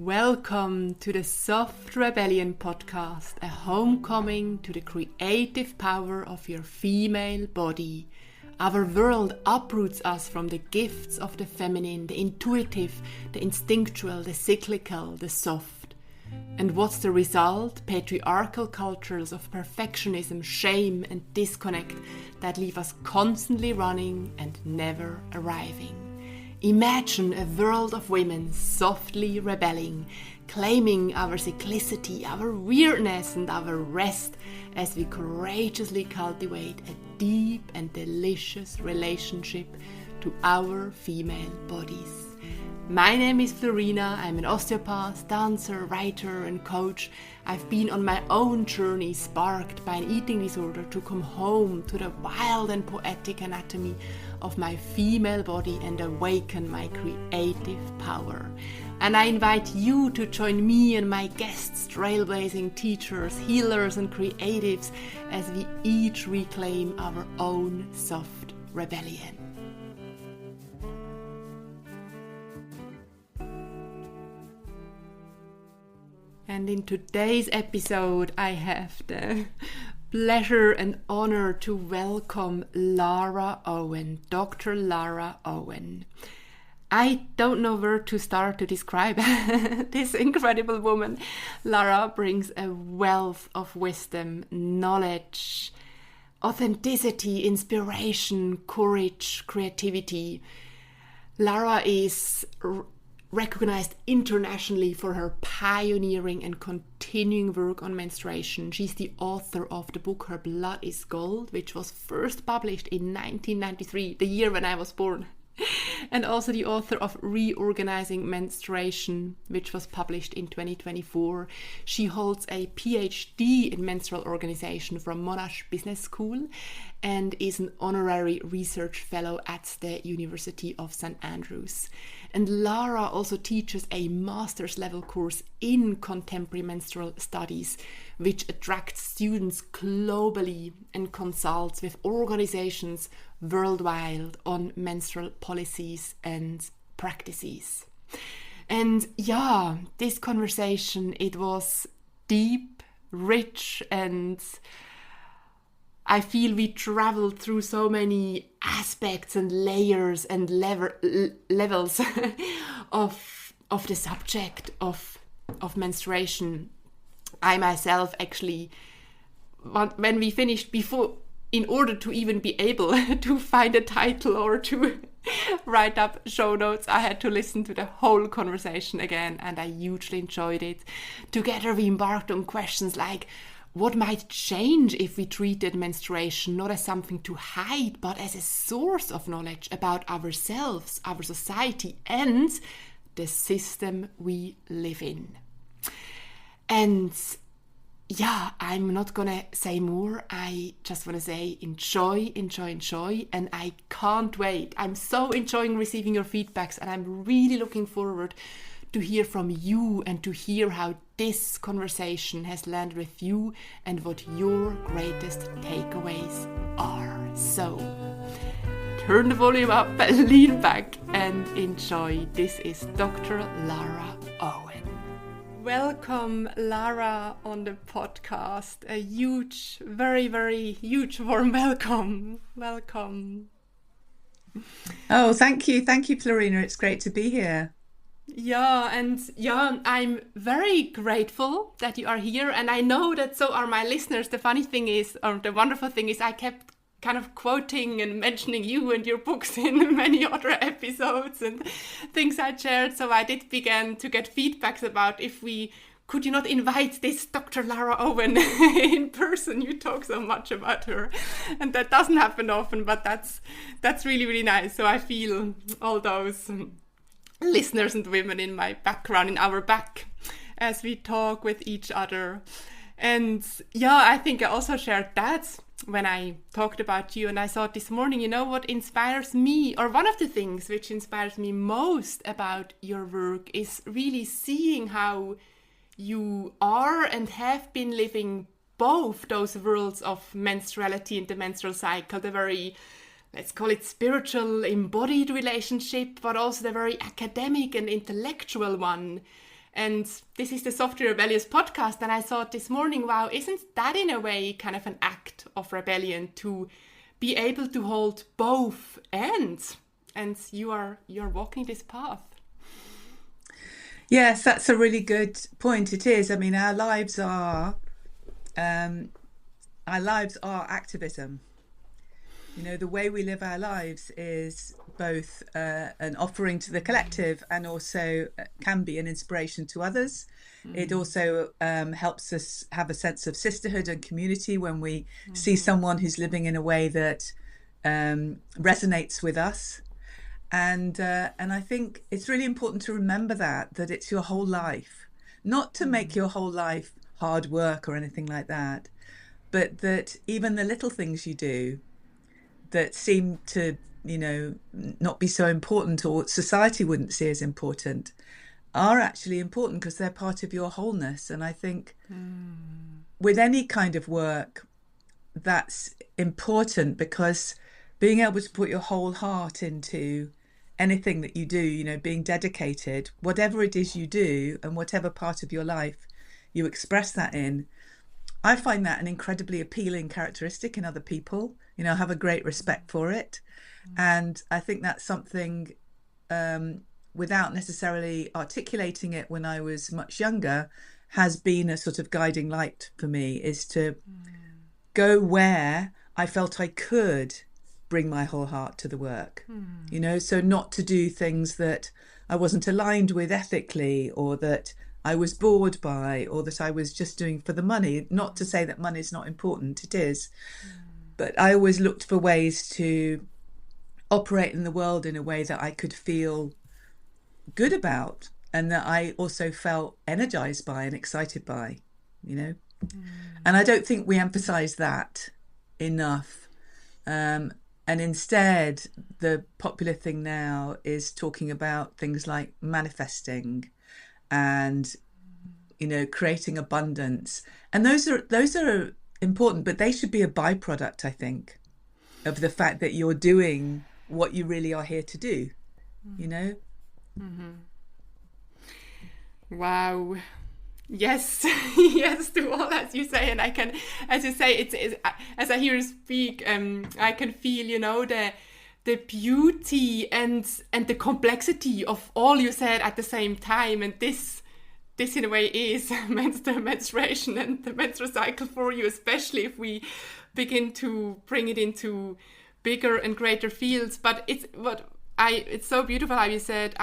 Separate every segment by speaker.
Speaker 1: Welcome to the Soft Rebellion podcast, a homecoming to the creative power of your female body. Our world uproots us from the gifts of the feminine, the intuitive, the instinctual, the cyclical, the soft. And what's the result? Patriarchal cultures of perfectionism, shame and disconnect that leave us constantly running and never arriving. Imagine a world of women softly rebelling, claiming our cyclicity, our weirdness and our rest as we courageously cultivate a deep and delicious relationship to our female bodies. My name is Florina. I'm an osteopath, dancer, writer and coach. I've been on my own journey sparked by an eating disorder to come home to the wild and poetic anatomy of my female body and awaken my creative power. And I invite you to join me and my guests, trailblazing teachers, healers and creatives as we each reclaim our own soft rebellion. And in today's episode, I have the pleasure and honor to welcome Lara Owen, Dr. Lara Owen. I don't know where to start to describe this incredible woman. Lara brings a wealth of wisdom, knowledge, authenticity, inspiration, courage, creativity. Lara is recognized internationally for her pioneering and continuing work on menstruation. She's the author of the book Her Blood is Gold, which was first published in 1993, the year when I was born. And also the author of Reorganizing Menstruation, which was published in 2024. She holds a PhD in menstrual organization from Monash Business School and is an Honorary Research Fellow at the University of St. Andrews. And Lara also teaches a master's level course in Contemporary Menstrual Studies, which attracts students globally and consults with organizations worldwide on menstrual policies and practices. And yeah, this conversation, it was deep, rich, and I feel we traveled through so many aspects and layers and levels of the subject of menstruation. I myself actually, when we finished, in order to even be able to find a title or to write up show notes, I had to listen to the whole conversation again, and I hugely enjoyed it. Together we embarked on questions like, what might change if we treated menstruation not as something to hide, but as a source of knowledge about ourselves, our society, and the system we live in? And yeah, I'm not gonna say more. I just want to say enjoy, and I can't wait. I'm so enjoying receiving your feedbacks, and I'm really looking forward to hear from you and to hear how this conversation has landed with you and what your greatest takeaways are. So turn the volume up, lean back and enjoy. This is Dr. Lara Owen. Welcome, Lara, on the podcast. A huge, very, very huge warm welcome. Welcome.
Speaker 2: Oh, thank you, Florina. It's great to be here.
Speaker 1: I'm very grateful that you are here, and I know that so are my listeners. The funny thing is, or the wonderful thing is, I kept kind of quoting and mentioning you and your books in many other episodes and things I shared. So I did begin to get feedbacks about could you not invite this Dr. Lara Owen in person? You talk so much about her, and that doesn't happen often, but that's really, really nice. So I feel all those listeners and women in my background, in our back, as we talk with each other. And yeah, I think I also shared that when I talked about you, and I thought this morning, you know what inspires me, or one of the things which inspires me most about your work is really seeing how you are and have been living both those worlds of menstruality and the menstrual cycle, the very, let's call it spiritual, embodied relationship, but also the very academic and intellectual one. And this is the Softly Rebellious podcast. And I thought this morning, wow, isn't that in a way kind of an act of rebellion to be able to hold both ends? And you're walking this path.
Speaker 2: Yes, that's a really good point. It is. I mean, our lives are activism. You know, the way we live our lives is both an offering to the collective and also can be an inspiration to others. It also helps us have a sense of sisterhood and community when we see someone who's living in a way that resonates with us. And I think it's really important to remember that it's your whole life, not to make your whole life hard work or anything like that, but that even the little things you do that seem to, you know, not be so important or society wouldn't see as important are actually important because they're part of your wholeness. And I think with any kind of work, that's important because being able to put your whole heart into anything that you do, you know, being dedicated, whatever it is you do and whatever part of your life you express that in, I find that an incredibly appealing characteristic in other people. You know, I have a great respect for it. And I think that's something, without necessarily articulating it when I was much younger, has been a sort of guiding light for me, is to go where I felt I could bring my whole heart to the work, you know, so not to do things that I wasn't aligned with ethically or that I was bored by or that I was just doing for the money. Not to say that money is not important, it is. But I always looked for ways to operate in the world in a way that I could feel good about and that I also felt energized by and excited by, you know. And I don't think we emphasize that enough. And instead, the popular thing now is talking about things like manifesting and, you know, creating abundance. And those are important, but they should be a byproduct, I think, of the fact that you're doing what you really are here to do, you know?
Speaker 1: Wow. Yes, yes to all, as you say, and I can, as you say, it's as I hear you speak, I can feel, you know, the beauty and the complexity of all you said at the same time, and this in a way is menstruation and the menstrual cycle for you, especially if we begin to bring it into bigger and greater fields. But it's so beautiful how you said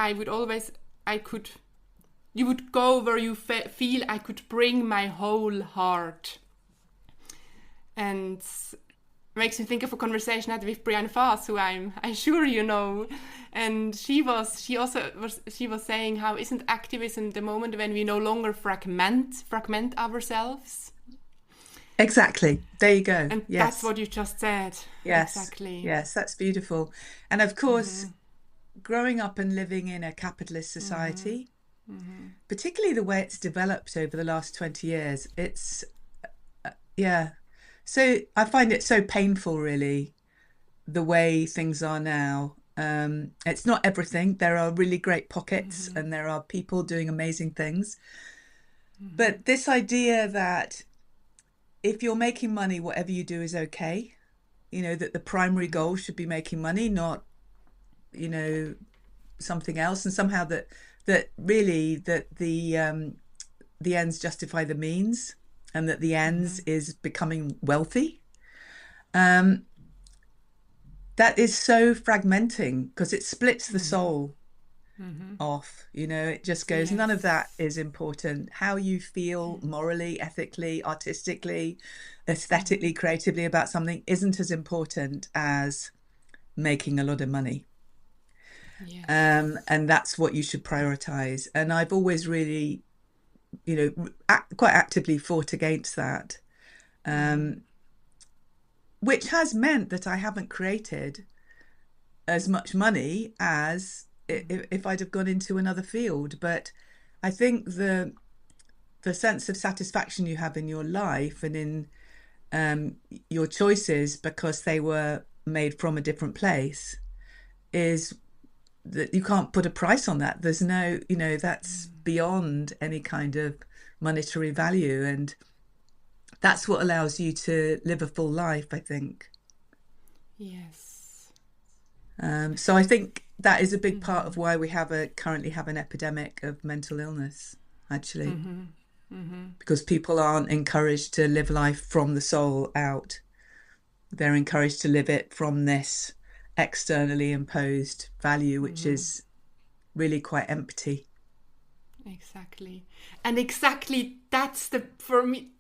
Speaker 1: you would go where you feel I could bring my whole heart. And makes me think of a conversation I had with Brianne Fass, who I'm sure you know. And she was saying how isn't activism the moment when we no longer fragment ourselves?
Speaker 2: Exactly. There you go.
Speaker 1: And
Speaker 2: yes.
Speaker 1: That's what you just said.
Speaker 2: Yes.
Speaker 1: Exactly.
Speaker 2: Yes, that's beautiful. And of course, growing up and living in a capitalist society, particularly the way it's developed over the last 20 years, it's, So I find it so painful, really, the way things are now. It's not everything. There are really great pockets and there are people doing amazing things. But this idea that if you're making money, whatever you do is okay, you know, that the primary goal should be making money, not, you know, something else. And somehow that really the ends justify the means, and that the ends is becoming wealthy. That is so fragmenting because it splits the soul off, you know. It just goes, none of that is important. How you feel morally, ethically, artistically, aesthetically, creatively about something isn't as important as making a lot of money. And that's what you should prioritize. And I've always really, you know, quite actively fought against that, which has meant that I haven't created as much money as if I'd have gone into another field. But I think the sense of satisfaction you have in your life and in your choices because they were made from a different place is that you can't put a price on that. There's no, you know, that's beyond any kind of monetary value, and that's what allows you to live a full life, I think.
Speaker 1: Yes.
Speaker 2: So I think that is a big part of why we currently have an epidemic of mental illness, actually, because people aren't encouraged to live life from the soul out. They're encouraged to live it from this externally imposed value, which is really quite empty.
Speaker 1: Exactly. And exactly that's the, for me,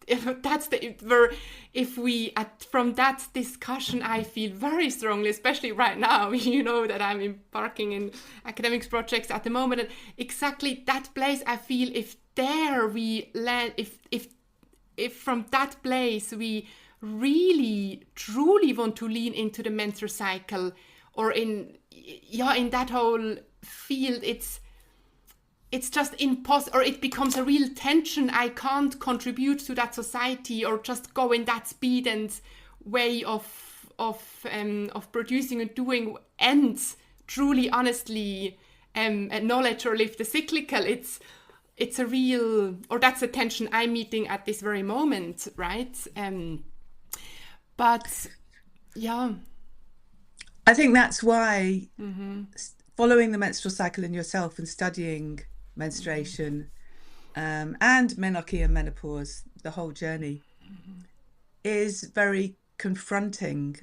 Speaker 1: that's the, where if we, from that discussion, I feel very strongly, especially right now, you know, that I'm embarking in academics projects at the moment. And exactly that place, I feel if there we land, if from that place we really, truly want to lean into the menstrual cycle, or in that whole field, it's just impossible, or it becomes a real tension. I can't contribute to that society or just go in that speed and way of producing and doing, and truly, honestly, acknowledge or live the cyclical. It's a real, or that's a tension I'm meeting at this very moment, right? But yeah,
Speaker 2: I think that's why following the menstrual cycle in yourself and studying menstruation and menarche and menopause, the whole journey, is very confronting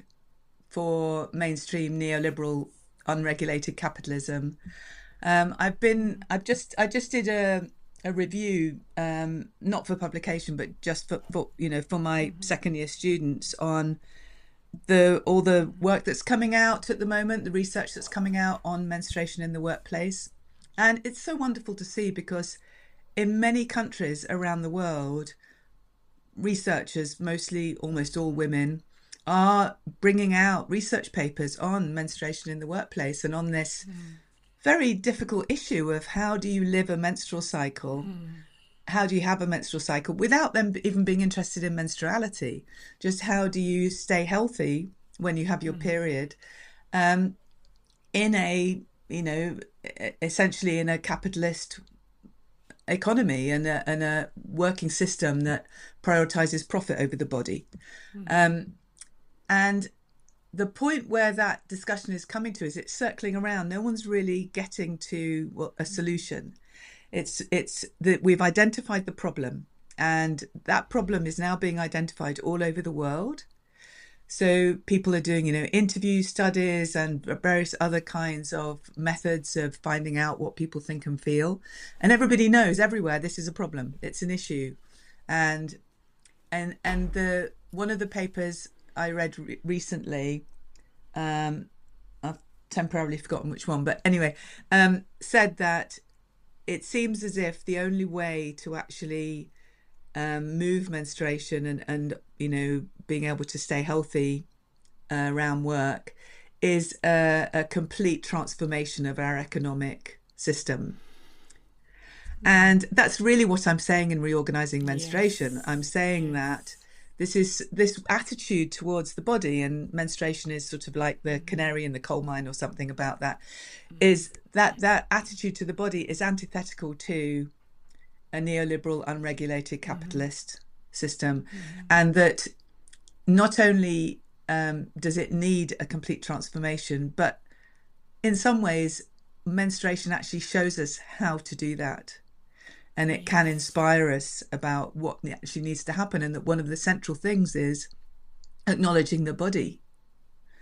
Speaker 2: for mainstream neoliberal unregulated capitalism. I just did a review, not for publication, but just for my second year students, on all the work that's coming out at the moment, the research that's coming out on menstruation in the workplace. And it's so wonderful to see, because in many countries around the world, researchers, mostly almost all women, are bringing out research papers on menstruation in the workplace and on this very difficult issue of how do you live a menstrual cycle, how do you have a menstrual cycle without them even being interested in menstruality, just how do you stay healthy when you have your period, in a, essentially in a capitalist economy and a working system that prioritizes profit over the body. And the point where that discussion is coming to is it's circling around. No one's really getting to a solution. It's that we've identified the problem, and that problem is now being identified all over the world. So people are doing, interview studies and various other kinds of methods of finding out what people think and feel. And everybody knows everywhere this is a problem. It's an issue. And one of the papers I read recently, I've temporarily forgotten which one, but anyway, said that it seems as if the only way to actually move menstruation and being able to stay healthy around work is a complete transformation of our economic system. And that's really what I'm saying in Reorganizing Menstruation. Yes. I'm saying that this attitude towards the body, and menstruation is sort of like the canary in the coal mine or something about that, is that attitude to the body is antithetical to a neoliberal unregulated capitalist system. And that not only does it need a complete transformation, but in some ways menstruation actually shows us how to do that. And it can inspire us about what actually needs to happen. And that one of the central things is acknowledging the body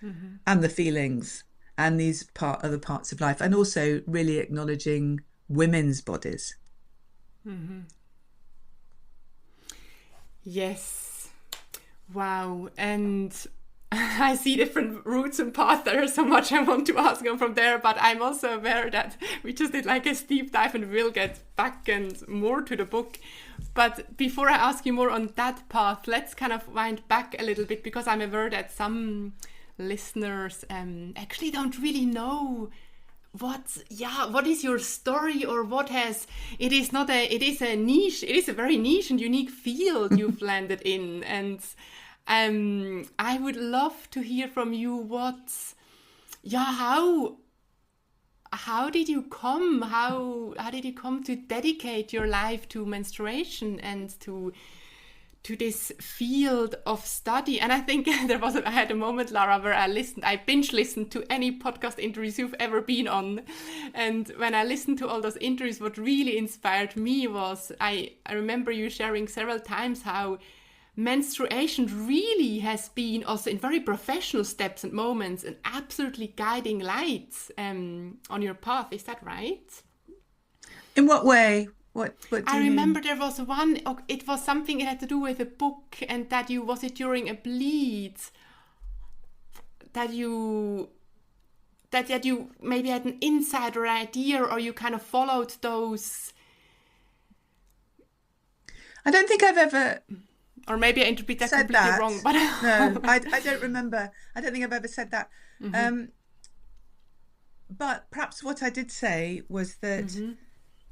Speaker 2: and the feelings and these other parts of life, and also really acknowledging women's bodies.
Speaker 1: Yes. Wow. And I see different routes and paths. There is so much I want to ask on from there, but I'm also aware that we just did like a deep dive and we'll get back and more to the book. But before I ask you more on that path, let's kind of wind back a little bit, because I'm aware that some listeners actually don't really know what is your story, or it is a niche, it is a very niche and unique field you've landed in. And I would love to hear from you how how did you come? How did you come to dedicate your life to menstruation and to this field of study? And I think I had a moment, Lara, where I binge listened to any podcast interviews you've ever been on. And when I listened to all those interviews, what really inspired me was, I remember you sharing several times how menstruation really has been also in very professional steps and moments an absolutely guiding light on your path. Is that right?
Speaker 2: In what way? What do
Speaker 1: I
Speaker 2: you
Speaker 1: remember
Speaker 2: mean?
Speaker 1: there was one, it was something it had to do with a book, and was it during a bleed that you maybe had an insider idea, or you kind of followed those.
Speaker 2: I don't think I've ever
Speaker 1: Or maybe I interpret that
Speaker 2: said
Speaker 1: completely
Speaker 2: that.
Speaker 1: wrong, but
Speaker 2: No, I don't remember. I don't think I've ever said that. But perhaps what I did say was that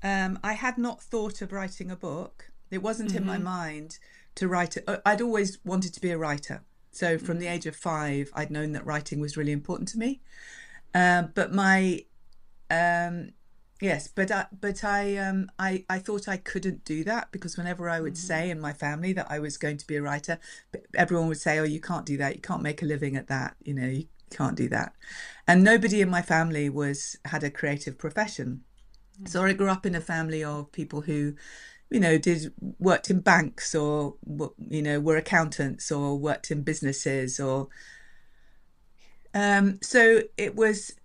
Speaker 2: I had not thought of writing a book. It wasn't in my mind to write it. I'd always wanted to be a writer. So from the age of 5, I'd known that writing was really important to me. But my yes, but I thought I couldn't do that, because whenever I would say in my family that I was going to be a writer, everyone would say, "Oh, you can't do that. You can't make a living at that. You know, you can't do that." And nobody in my family had a creative profession. So I grew up in a family of people who, you know, worked in banks, or, you know, were accountants, or worked in businesses, or so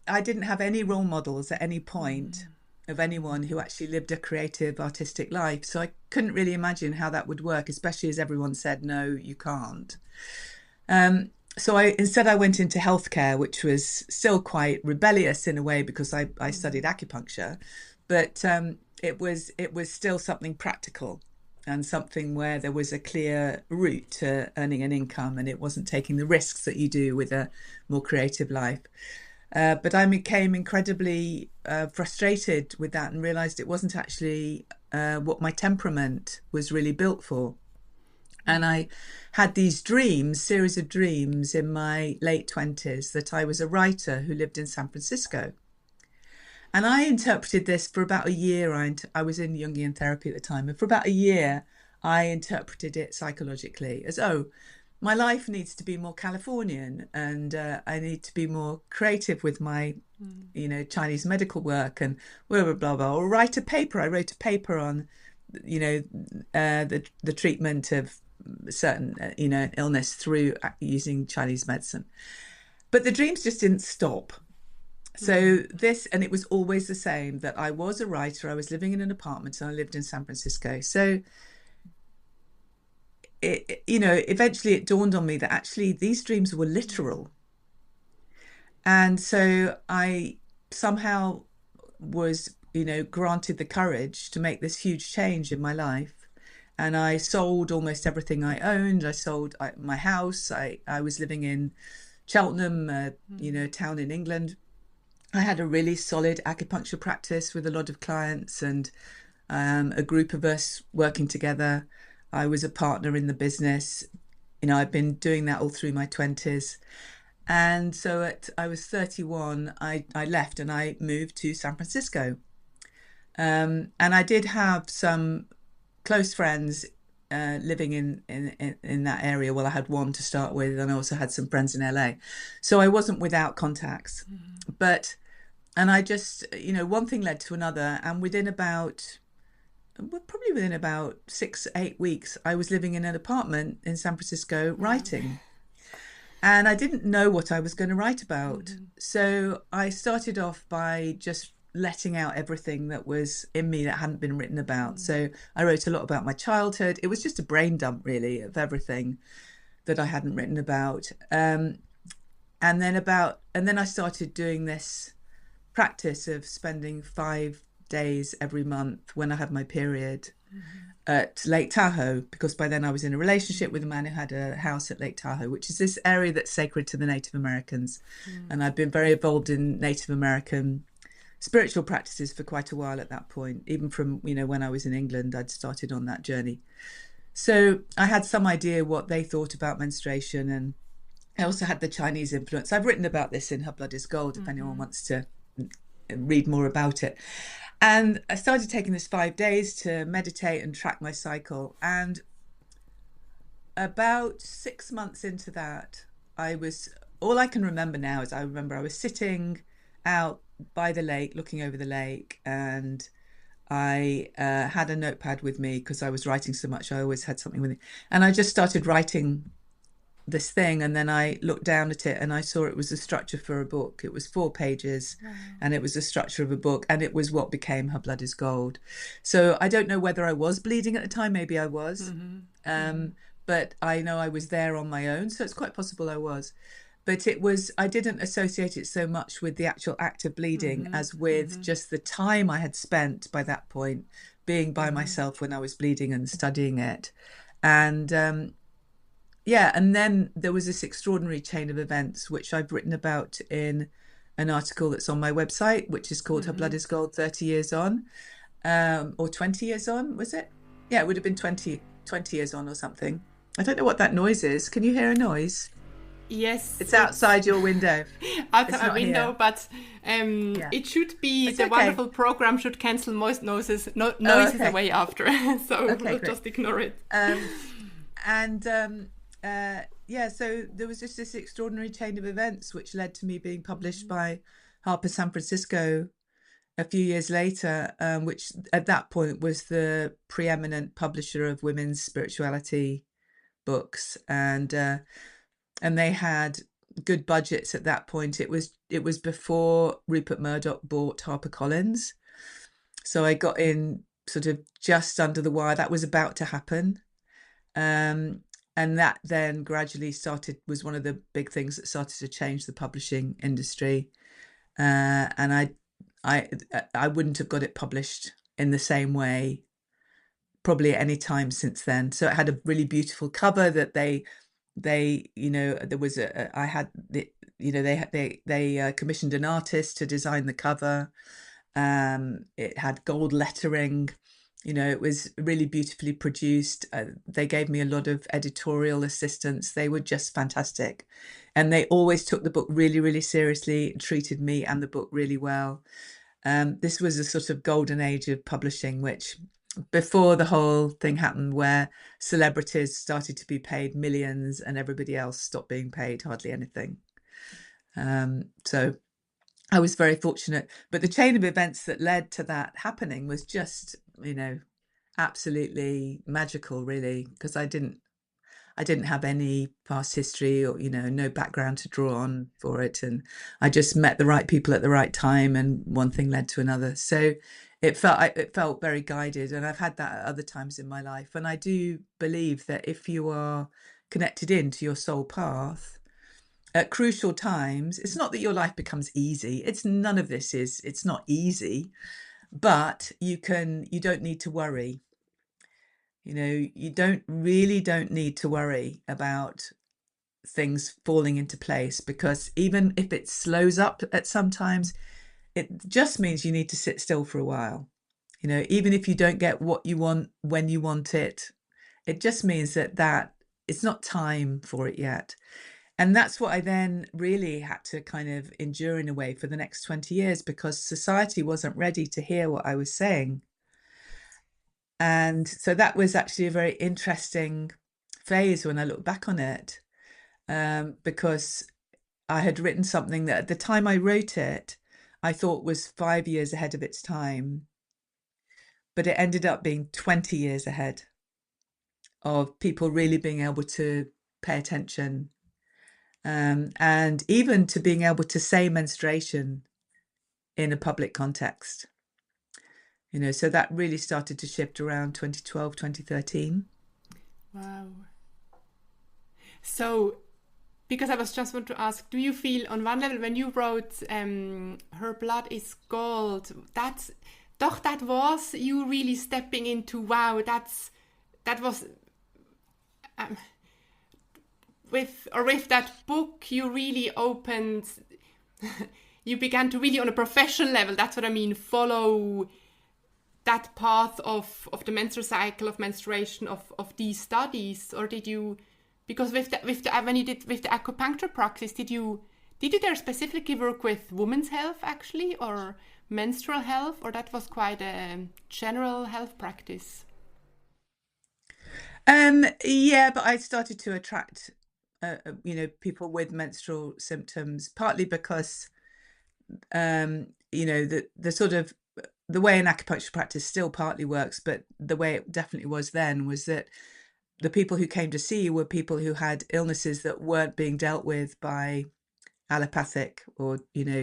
Speaker 2: I didn't have any role models at any point of anyone who actually lived a creative, artistic life. So I couldn't really imagine how that would work, especially as everyone said, no, you can't. So instead I went into healthcare, which was still quite rebellious in a way, because I studied acupuncture, but it was still something practical and something where there was a clear route to earning an income, and it wasn't taking the risks that you do with a more creative life. But I became incredibly frustrated with that, and realized it wasn't actually what my temperament was really built for. And I had these series of dreams in my late 20s, that I was a writer who lived in San Francisco. And I interpreted this for about a year. I was in Jungian therapy at the time. And for about a year, I interpreted it psychologically as, oh, my life needs to be more Californian, and I need to be more creative with my, you know, Chinese medical work, and blah, blah, blah, blah. Or write a paper. I wrote a paper on, you know, the treatment of certain, you know, illness through using Chinese medicine. But the dreams just didn't stop. So and it was always the same, that I was a writer, I was living in an apartment, and I lived in San Francisco. So, you know, eventually it dawned on me that actually these dreams were literal. And so I somehow was, you know, granted the courage to make this huge change in my life. And I sold almost everything I owned. I sold my house. I was living in Cheltenham, you know, town in England. I had a really solid acupuncture practice with a lot of clients, and a group of us working together. I was a partner in the business. You know, I've been doing that all through my 20s. And so I was 31, I left and I moved to San Francisco. And I did have some close friends living in that area. Well, I had one to start with, and I also had some friends in LA. So I wasn't without contacts. And I just, you know, one thing led to another. And within about 6-8 weeks, I was living in an apartment in San Francisco writing. And I didn't know what I was going to write about. So I started off by just letting out everything that was in me that hadn't been written about. So I wrote a lot about my childhood. It was just a brain dump, really, of everything that I hadn't written about. And then I started doing this practice of spending 5 days every month when I had my period at Lake Tahoe, because by then I was in a relationship with a man who had a house at Lake Tahoe, which is this area that's sacred to the Native Americans. And I've been very involved in Native American spiritual practices for quite a while at that point. Even from, you know, when I was in England, I'd started on that journey. So I had some idea what they thought about menstruation, and I also had the Chinese influence. I've written about this in Her Blood is Gold, if anyone wants to read more about it. And I started taking this 5 days to meditate and track my cycle. And about 6 months into that, all I can remember now is I was sitting out by the lake, looking over the lake, and I had a notepad with me because I was writing so much. I always had something with me. And I just started writing this thing, and then I looked down at it and I saw it was a structure for a book. It was 4 pages. Wow. And it was a structure of a book, and it was what became Her Blood is Gold. So I don't know whether I was bleeding at the time. Maybe I was. But I know I was there on my own, so it's quite possible I was. But I didn't associate it so much with the actual act of bleeding as with just the time I had spent by that point being by myself when I was bleeding and studying it. And and then there was this extraordinary chain of events, which I've written about in an article that's on my website, which is called Her Blood is Gold, 30 Years On, or 20 years on, was it? Yeah, it would have been 20 years on or something. I don't know what that noise is. Can you hear a noise?
Speaker 1: Yes.
Speaker 2: It's outside your window.
Speaker 1: Outside my window, here. But it should be, it's the wonderful program should cancel most noises away after. So we'll just ignore it.
Speaker 2: So there was just this extraordinary chain of events which led to me being published by Harper San Francisco a few years later, which at that point was the preeminent publisher of women's spirituality books, and they had good budgets at that point. It was before Rupert Murdoch bought HarperCollins, so I got in sort of just under the wire. That was about to happen, and that then gradually was one of the big things that started to change the publishing industry. And I wouldn't have got it published in the same way probably at any time since then. So it had a really beautiful cover that they there was they commissioned an artist to design the cover. It had gold lettering. It was really beautifully produced. They gave me a lot of editorial assistance. They were just fantastic. And they always took the book really, really seriously, treated me and the book really well. This was a sort of golden age of publishing, which before the whole thing happened where celebrities started to be paid millions and everybody else stopped being paid hardly anything. So I was very fortunate. But the chain of events that led to that happening was just, absolutely magical, really, because I didn't have any past history or, no background to draw on for it. And I just met the right people at the right time, and one thing led to another. So it felt very guided, and I've had that at other times in my life. And I do believe that if you are connected into your soul path at crucial times, it's not that your life becomes easy. It's not easy, but you don't need to worry. You don't need to worry about things falling into place, because even if it slows up at sometimes, it just means you need to sit still for a while. Even if you don't get what you want when you want it, it just means that it's not time for it yet. And that's what I then really had to kind of endure in a way for the next 20 years, because society wasn't ready to hear what I was saying. And so that was actually a very interesting phase when I look back on it, because I had written something that at the time I wrote it, I thought was 5 years ahead of its time, but it ended up being 20 years ahead of people really being able to pay attention, and even to being able to say menstruation in a public context. So that really started to shift around 2012, 2013.
Speaker 1: Wow. So, because I was just want to ask, do you feel on one level when you wrote Her Blood is Gold, that was you really stepping into, wow, that was with that book you really opened, you began to really on a professional level, that's what I mean, follow that path of the menstrual cycle, of menstruation, of these studies? Or did you, because when you did with the acupuncture practice, did you Did you there specifically work with women's health actually, or menstrual health, or that was quite a general health practice?
Speaker 2: Yeah, but I started to attract, people with menstrual symptoms, partly because, the sort of the way an acupuncture practice still partly works, but the way it definitely was then was that the people who came to see you were people who had illnesses that weren't being dealt with by allopathic or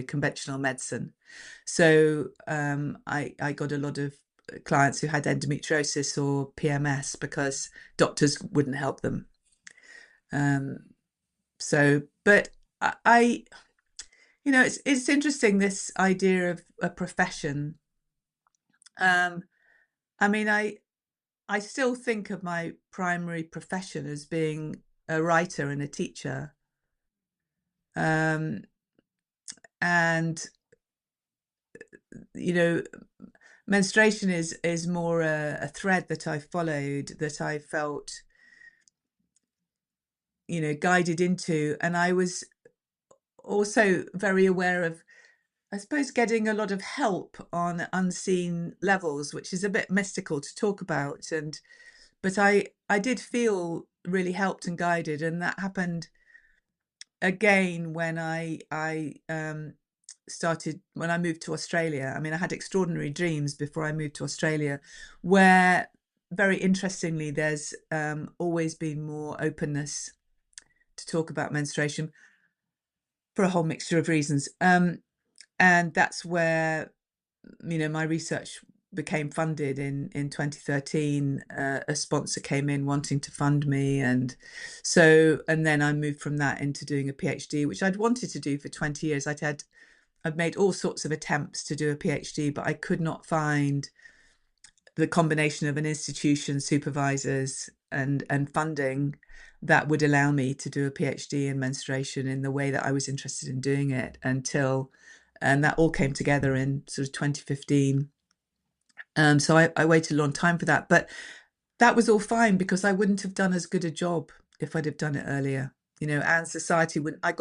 Speaker 2: conventional medicine. So I got a lot of clients who had endometriosis or PMS because doctors wouldn't help them. But I it's interesting, this idea of a profession. I mean, I still think of my primary profession as being a writer and a teacher. And menstruation is more a thread that I followed, that I felt guided into. And I was also very aware of, I suppose, getting a lot of help on unseen levels, which is a bit mystical to talk about. But I did feel really helped and guided, and that happened again when I started, when I moved to Australia. I mean, I had extraordinary dreams before I moved to Australia, where very interestingly there's always been more openness to talk about menstruation for a whole mixture of reasons. And that's where my research became funded in 2013. A sponsor came in wanting to fund me, and then I moved from that into doing a PhD, which I'd wanted to do for 20 years. I'd made all sorts of attempts to do a PhD, but I could not find the combination of an institution, supervisors, and funding that would allow me to do a PhD in menstruation in the way that I was interested in doing it, and that all came together in sort of 2015. So I waited a long time for that, but that was all fine because I wouldn't have done as good a job if I'd have done it earlier. And society wouldn't. I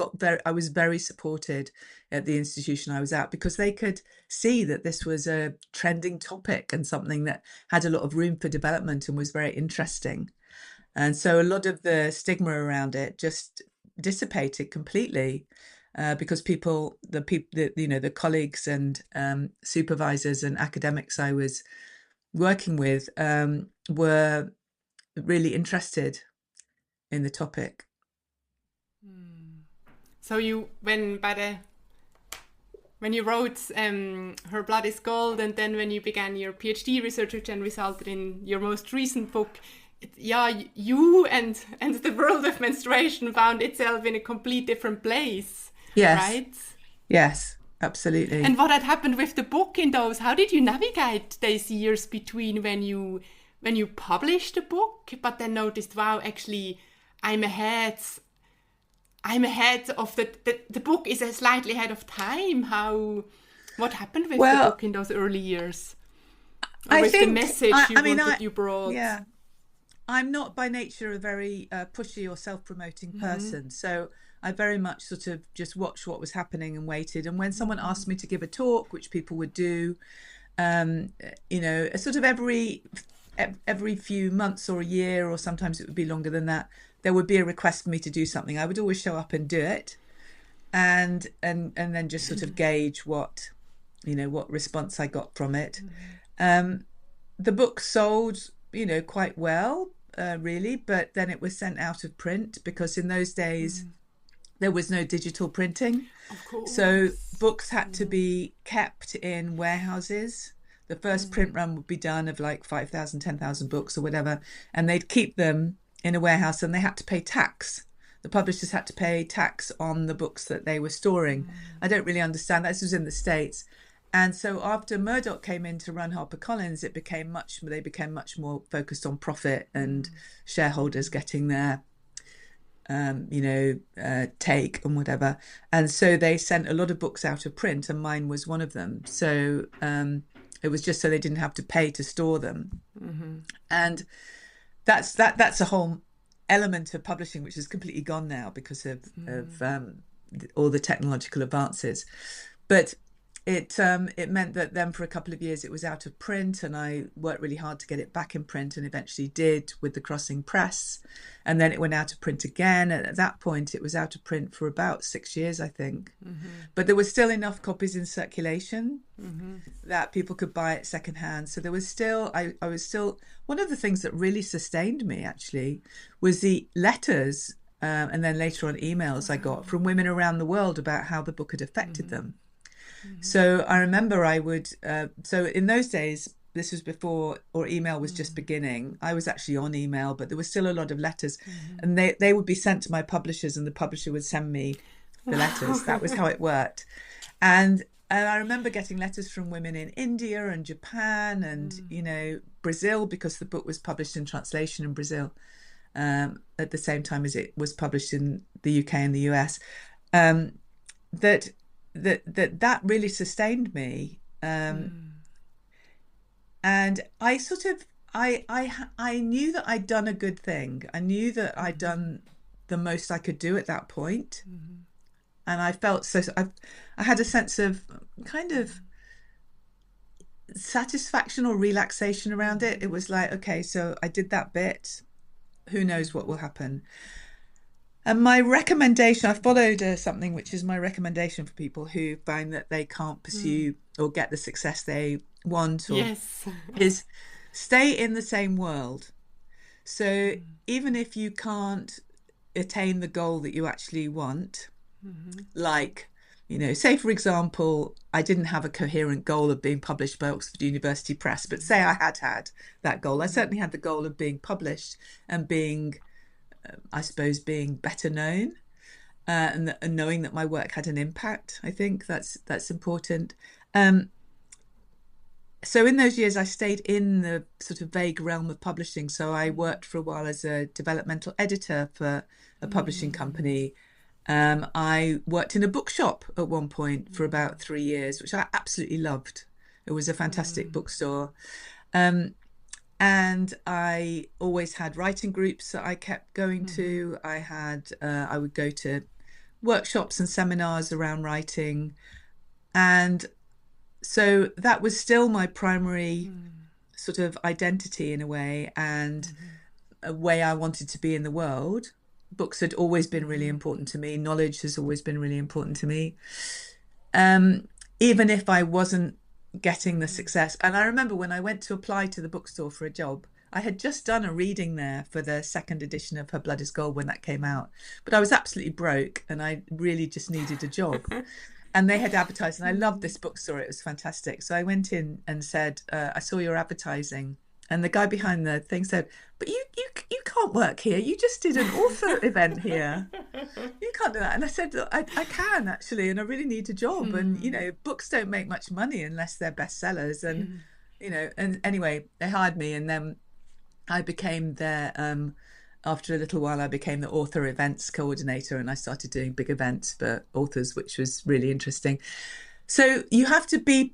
Speaker 2: was very supported at the institution I was at, because they could see that this was a trending topic and something that had a lot of room for development and was very interesting. And so a lot of the stigma around it just dissipated completely, because the colleagues and supervisors and academics I was working with were really interested in the topic.
Speaker 1: So when you wrote Her Blood is Gold, and then when you began your PhD research, which then resulted in your most recent book, you and the world of menstruation found itself in a complete different place.
Speaker 2: Yes.
Speaker 1: Right?
Speaker 2: Yes, absolutely.
Speaker 1: And what had happened with the book in those? How did you navigate these years between when you published the book, but then noticed, wow, actually, I'm ahead of the book is slightly ahead of time. What happened with the book in those early years? Or with the message you brought?
Speaker 2: Yeah. I'm not by nature a very pushy or self-promoting person. So I very much sort of just watched what was happening and waited. And when someone asked me to give a talk, which people would do, sort of every few months or a year, or sometimes it would be longer than that, there would be a request for me to do something. I would always show up and do it, and then just sort of gauge what response I got from it. The book sold, quite well, really, but then it was sent out of print, because in those days there was no digital printing.
Speaker 1: Of course.
Speaker 2: So books had to be kept in warehouses. The first print run would be done of like 5,000, 10,000 books or whatever, and they'd keep them in a warehouse, and they had to pay tax. The publishers had to pay tax on the books that they were storing. I don't really understand that. This was in the States. And so after Murdoch came in to run HarperCollins, they became much more focused on profit and shareholders getting their take and whatever. And so they sent a lot of books out of print, and mine was one of them. So it was just so they didn't have to pay to store them. And that's a whole element of publishing which is completely gone now because of all the technological advances. But it meant that then for a couple of years it was out of print, and I worked really hard to get it back in print, and eventually did with the Crossing Press. And then it went out of print again. And at that point it was out of print for about 6 years, I think. But there was still enough copies in circulation that people could buy it secondhand. So there was still, I was still, one of the things that really sustained me actually was the letters and then later on emails I got from women around the world about how the book had affected them. So I remember I would, so in those days, this was before, or email was just beginning. I was actually on email, but there was still a lot of letters, and they would be sent to my publishers, and the publisher would send me the letters. That was how it worked. And I remember getting letters from women in India and Japan and, you know, Brazil, because the book was published in translation in Brazil at the same time as it was published in the UK and the US. That really sustained me, and I sort of I knew that I'd done a good thing. I knew that I'd done the most I could do at that point, and I felt I had a sense of kind of satisfaction or relaxation around it. It was like, okay, so I did that bit. Who knows what will happen? And my recommendation, I followed something which is my recommendation for people who find that they can't pursue or get the success they want, or is stay in the same world. So even if you can't attain the goal that you actually want, like, you know, say for example, I didn't have a coherent goal of being published by Oxford University Press, but say I had that goal. I certainly had the goal of being published and being, I suppose, being better known, and knowing that my work had an impact. I think that's important. So in those years I stayed in the sort of vague realm of publishing. So I worked for a while as a developmental editor for a publishing company. I worked in a bookshop at one point for about 3 years, which I absolutely loved. It was a fantastic bookstore. And I always had writing groups that I kept going to. I would go to workshops and seminars around writing. And so that was still my primary sort of identity in a way, and a way I wanted to be in the world. Books had always been really important to me. Knowledge has always been really important to me. Even if I wasn't getting the success. And I remember when I went to apply to the bookstore for a job, I had just done a reading there for the second edition of Her Blood is Gold when that came out. But I was absolutely broke and I really just needed a job. And they had advertised, and I loved this bookstore. It was fantastic. So I went in and said, I saw your advertising. And the guy behind the thing said, but you can't work here. You just did an author event here. You can't do that. And I said, I can actually, and I really need a job. And, you know, books don't make much money unless they're bestsellers. And, you know, and anyway, they hired me, and then I became their, after a little while, I became the author events coordinator, and I started doing big events for authors, which was really interesting. So you have to be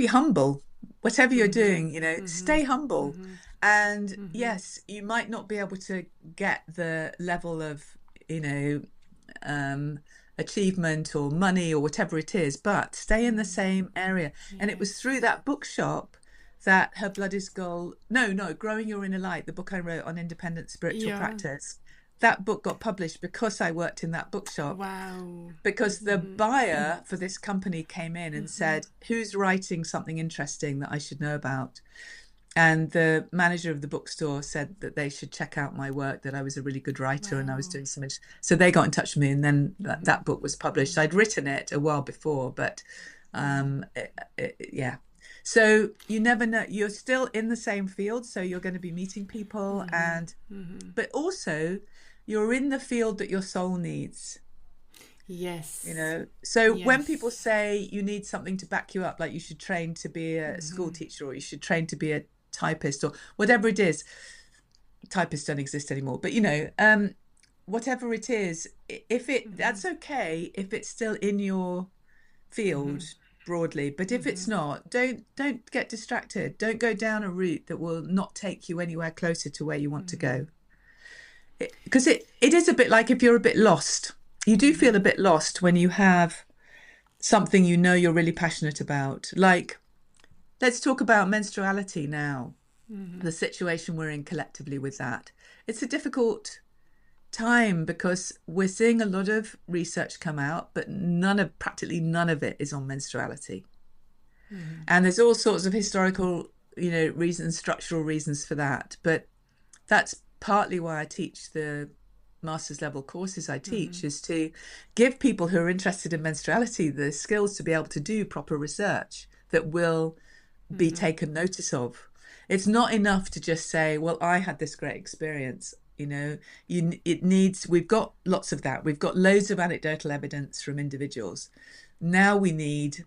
Speaker 2: humble. Whatever you're doing, you know, stay humble. And yes, you might not be able to get the level of, you know, achievement or money or whatever it is, but stay in the same area. And it was through that bookshop that Her Blood is Gold, Growing Your Inner Light, the book I wrote on independent spiritual practice, that book got published because I worked in that bookshop.
Speaker 1: Wow.
Speaker 2: Because the buyer for this company came in and said, who's writing something interesting that I should know about? And the manager of the bookstore said that they should check out my work, that I was a really good writer and I was doing some. So they got in touch with me, and then that book was published. I'd written it a while before, but yeah. So you never know. You're still in the same field, so you're going to be meeting people, and but also you're in the field that your soul needs.
Speaker 1: Yes.
Speaker 2: You know, so when people say you need something to back you up, like you should train to be a school teacher, or you should train to be a typist, or whatever it is, typists don't exist anymore, but you know, whatever it is, that's okay if it's still in your field broadly, but if it's not, don't get distracted. Don't go down a route that will not take you anywhere closer to where you want to go. Because it is a bit like if you're a bit lost you do feel a bit lost when you have something you know you're really passionate about. Like, let's talk about menstruality now, the situation we're in collectively with that. It's a difficult time because we're seeing a lot of research come out, but practically none of it is on menstruality. And there's all sorts of historical, reasons, structural reasons for that. But that's partly why I teach the master's level courses I teach, is to give people who are interested in menstruality the skills to be able to do proper research that will be taken notice of. It's not enough to just say, well, I had this great experience. We've got lots of that. We've got loads of anecdotal evidence from individuals. Now we need,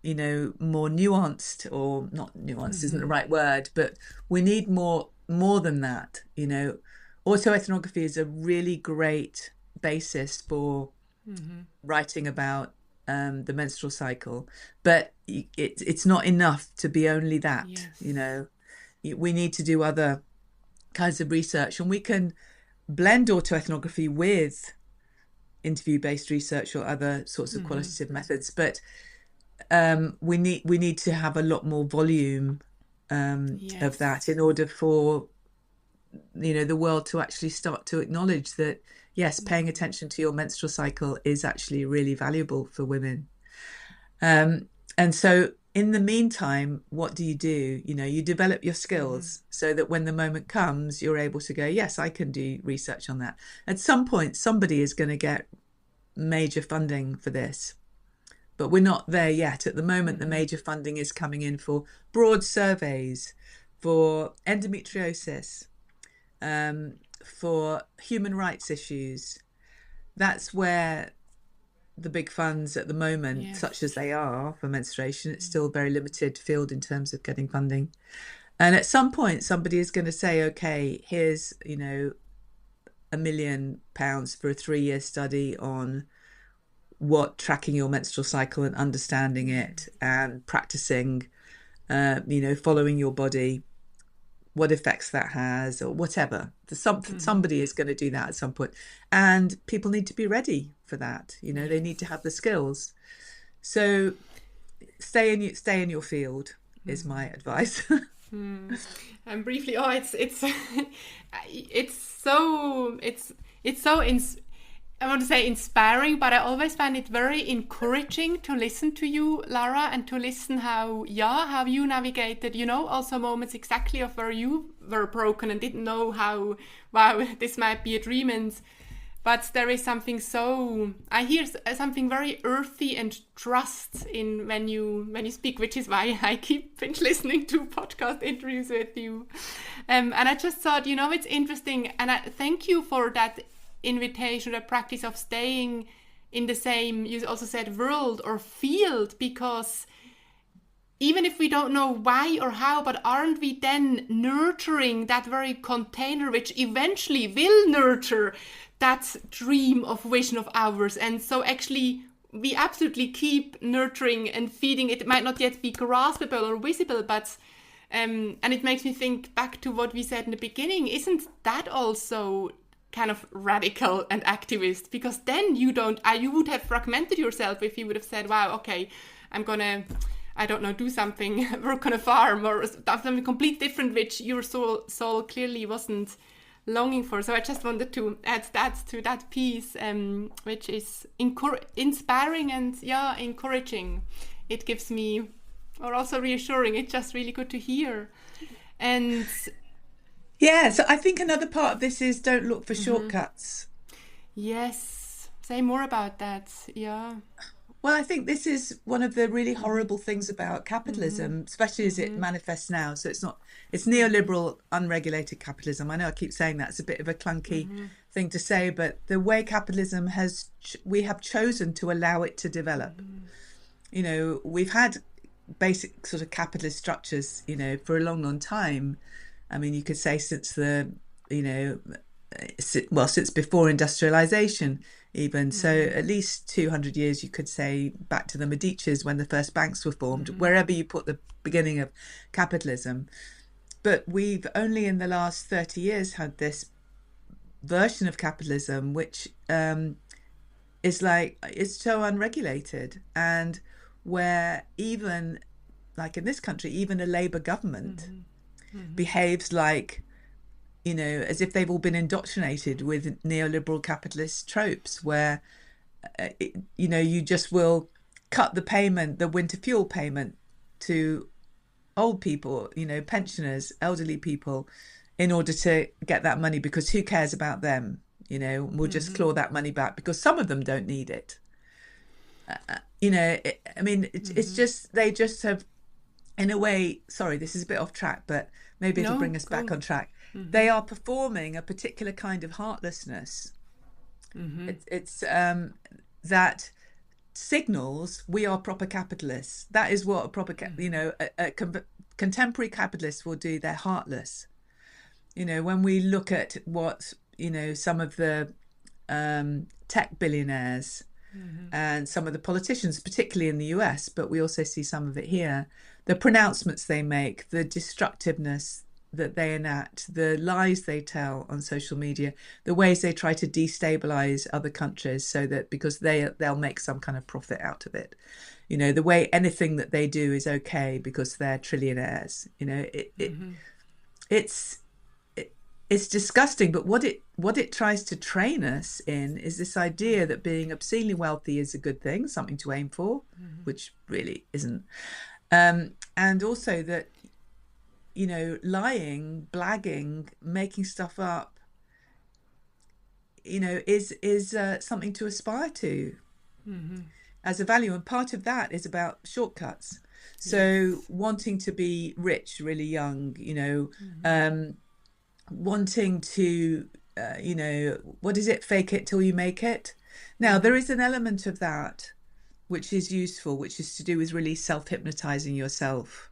Speaker 2: more nuanced, or not nuanced isn't the right word, but we need more than that. Autoethnography is a really great basis for writing about the menstrual cycle, but it's not enough to be only that. Yes. We need to do other kinds of research, and we can blend autoethnography with interview-based research or other sorts of qualitative methods, but we need to have a lot more volume yes. of that in order for the world to actually start to acknowledge that, yes, paying attention to your menstrual cycle is actually really valuable for women. And so in the meantime, what do? You develop your skills so that when the moment comes, you're able to go, yes, I can do research on that. At some point, somebody is going to get major funding for this, but we're not there yet. At the moment, the major funding is coming in for broad surveys, for endometriosis, for human rights issues. That's where the big funds at the moment, yes. such as they are for menstruation, it's still a very limited field in terms of getting funding. And at some point, somebody is going to say, okay, here's, £1 million for a 3-year study on what tracking your menstrual cycle and understanding it and practicing, following your body, what effects that has, or whatever. Somebody is going to do that at some point, and people need to be ready for that. They need to have the skills. So stay in your field is my advice.
Speaker 1: And briefly, it's so I want to say inspiring, but I always find it very encouraging to listen to you, Lara, and to listen how you navigated, also moments exactly of where you were broken and didn't know how, wow, this might be a dream. But there is something I hear something very earthy and trust in when you speak, which is why I keep listening to podcast interviews with you. And I just thought, it's interesting, and I thank you for that invitation, the practice of staying in the same, you also said, world or field, because even if we don't know why or how, but aren't we then nurturing that very container which eventually will nurture that dream of vision of ours? And so actually we absolutely keep nurturing and feeding it. It might not yet be graspable or visible, but and it makes me think back to what we said in the beginning. Isn't that also kind of radical and activist? Because then you would have fragmented yourself if you would have said, wow, okay, I'm gonna, I don't know, do something, work on a farm or something completely different, which your soul clearly wasn't longing for. So I just wanted to add that to that piece, which is inspiring and encouraging. It gives me, or also reassuring. It's just really good to hear. And
Speaker 2: yeah, so I think another part of this is don't look for shortcuts.
Speaker 1: Yes, say more about that. Yeah.
Speaker 2: Well, I think this is one of the really horrible things about capitalism, especially as it manifests now. So it's neoliberal, unregulated capitalism. I know I keep saying that. It's a bit of a clunky thing to say, but the way capitalism we have chosen to allow it to develop. We've had basic sort of capitalist structures, for a long, long time. I mean, you could say since since before industrialization, even. So at least 200 years, you could say, back to the Medicis when the first banks were formed, wherever you put the beginning of capitalism. But we've only in the last 30 years had this version of capitalism, which is like, it's so unregulated, and where even like in this country, even a Labour government behaves like, you know, as if they've all been indoctrinated with neoliberal capitalist tropes, where you know, you just will cut the winter fuel payment to old people, you know, pensioners, elderly people, in order to get that money, because who cares about them? You know, we'll just claw that money back because some of them don't need it. You know, it's just, they just have, in a way, sorry, this is a bit off track, but maybe it'll bring us back on track. They are performing a particular kind of heartlessness. It's that signals we are proper capitalists. That is what a proper, you know, a contemporary capitalist will do. They're heartless. You know, when we look at what, you know, some of the tech billionaires and some of the politicians, particularly in the US, but we also see some of it here, the pronouncements they make, the destructiveness that they enact, the lies they tell on social media, the ways they try to destabilize other countries so that because they'll make some kind of profit out of it. You know, the way anything that they do is okay because they're trillionaires. You know, it's disgusting. But what it tries to train us in is this idea that being obscenely wealthy is a good thing, something to aim for, which really isn't. And also that, you know, lying, blagging, making stuff up, you know, is something to aspire to as a value. And part of that is about shortcuts. So wanting to be rich really young, you know, wanting to, you know, what is it? Fake it till you make it. Now, there is an element of that which is useful, which is to do with really self-hypnotizing yourself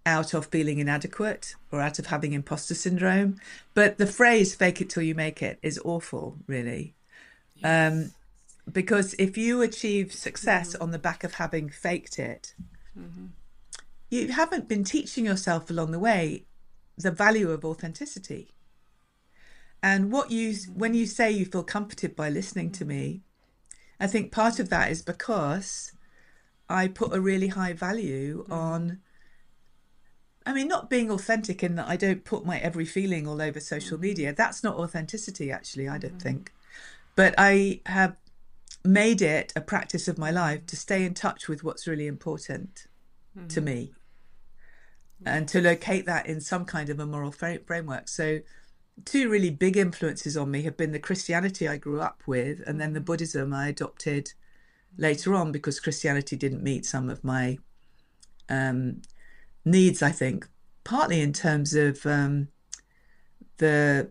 Speaker 2: out of feeling inadequate or out of having imposter syndrome. But the phrase fake it till you make it is awful, really. Because if you achieve success on the back of having faked it, you haven't been teaching yourself along the way the value of authenticity. And when you say you feel comforted by listening to me, I think part of that is because I put a really high value on, I mean, not being authentic in that I don't put my every feeling all over social media. That's not authenticity, actually, I don't think. But I have made it a practice of my life to stay in touch with what's really important to me and to locate that in some kind of a moral framework. So two really big influences on me have been the Christianity I grew up with and then the Buddhism I adopted later on because Christianity didn't meet some of my needs, I think, partly in terms of the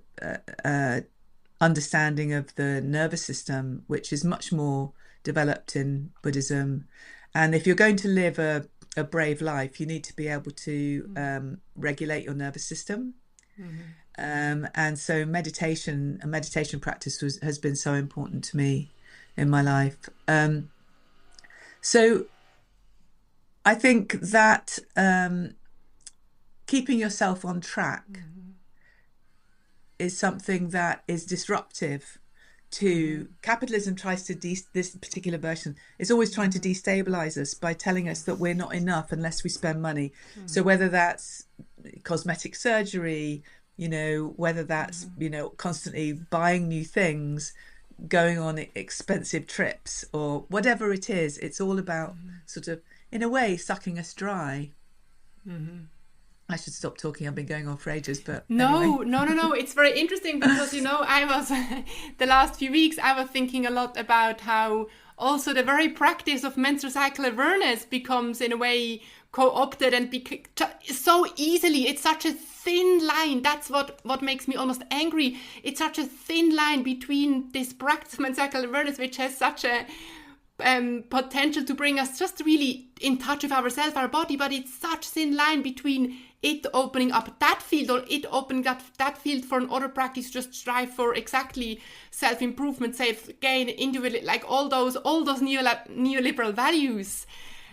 Speaker 2: understanding of the nervous system, which is much more developed in Buddhism. And if you're going to live a brave life, you need to be able to regulate your nervous system. And so a meditation practice has been so important to me in my life. So I think that keeping yourself on track is something that is disruptive to capitalism. Tries to this particular version is always trying to destabilize us by telling us that we're not enough unless we spend money. So whether that's cosmetic surgery, you know, whether that's, you know, constantly buying new things, going on expensive trips or whatever it is, it's all about sort of, in a way, sucking us dry. I should stop talking. I've been going on for ages, but
Speaker 1: no,
Speaker 2: anyway.
Speaker 1: no. It's very interesting because, you know, I was the last few weeks I was thinking a lot about how also the very practice of menstrual cycle awareness becomes in a way co-opted and so easily. It's such a thin line. That's what makes me almost angry. It's such a thin line between this practice of menstrual cycle awareness, which has such a potential to bring us just really in touch with ourselves, our body, but it's such a thin line between it opening up that field or it opening up that field for another practice, just strive for exactly self-improvement, self-gain, individual, like all those neoliberal values.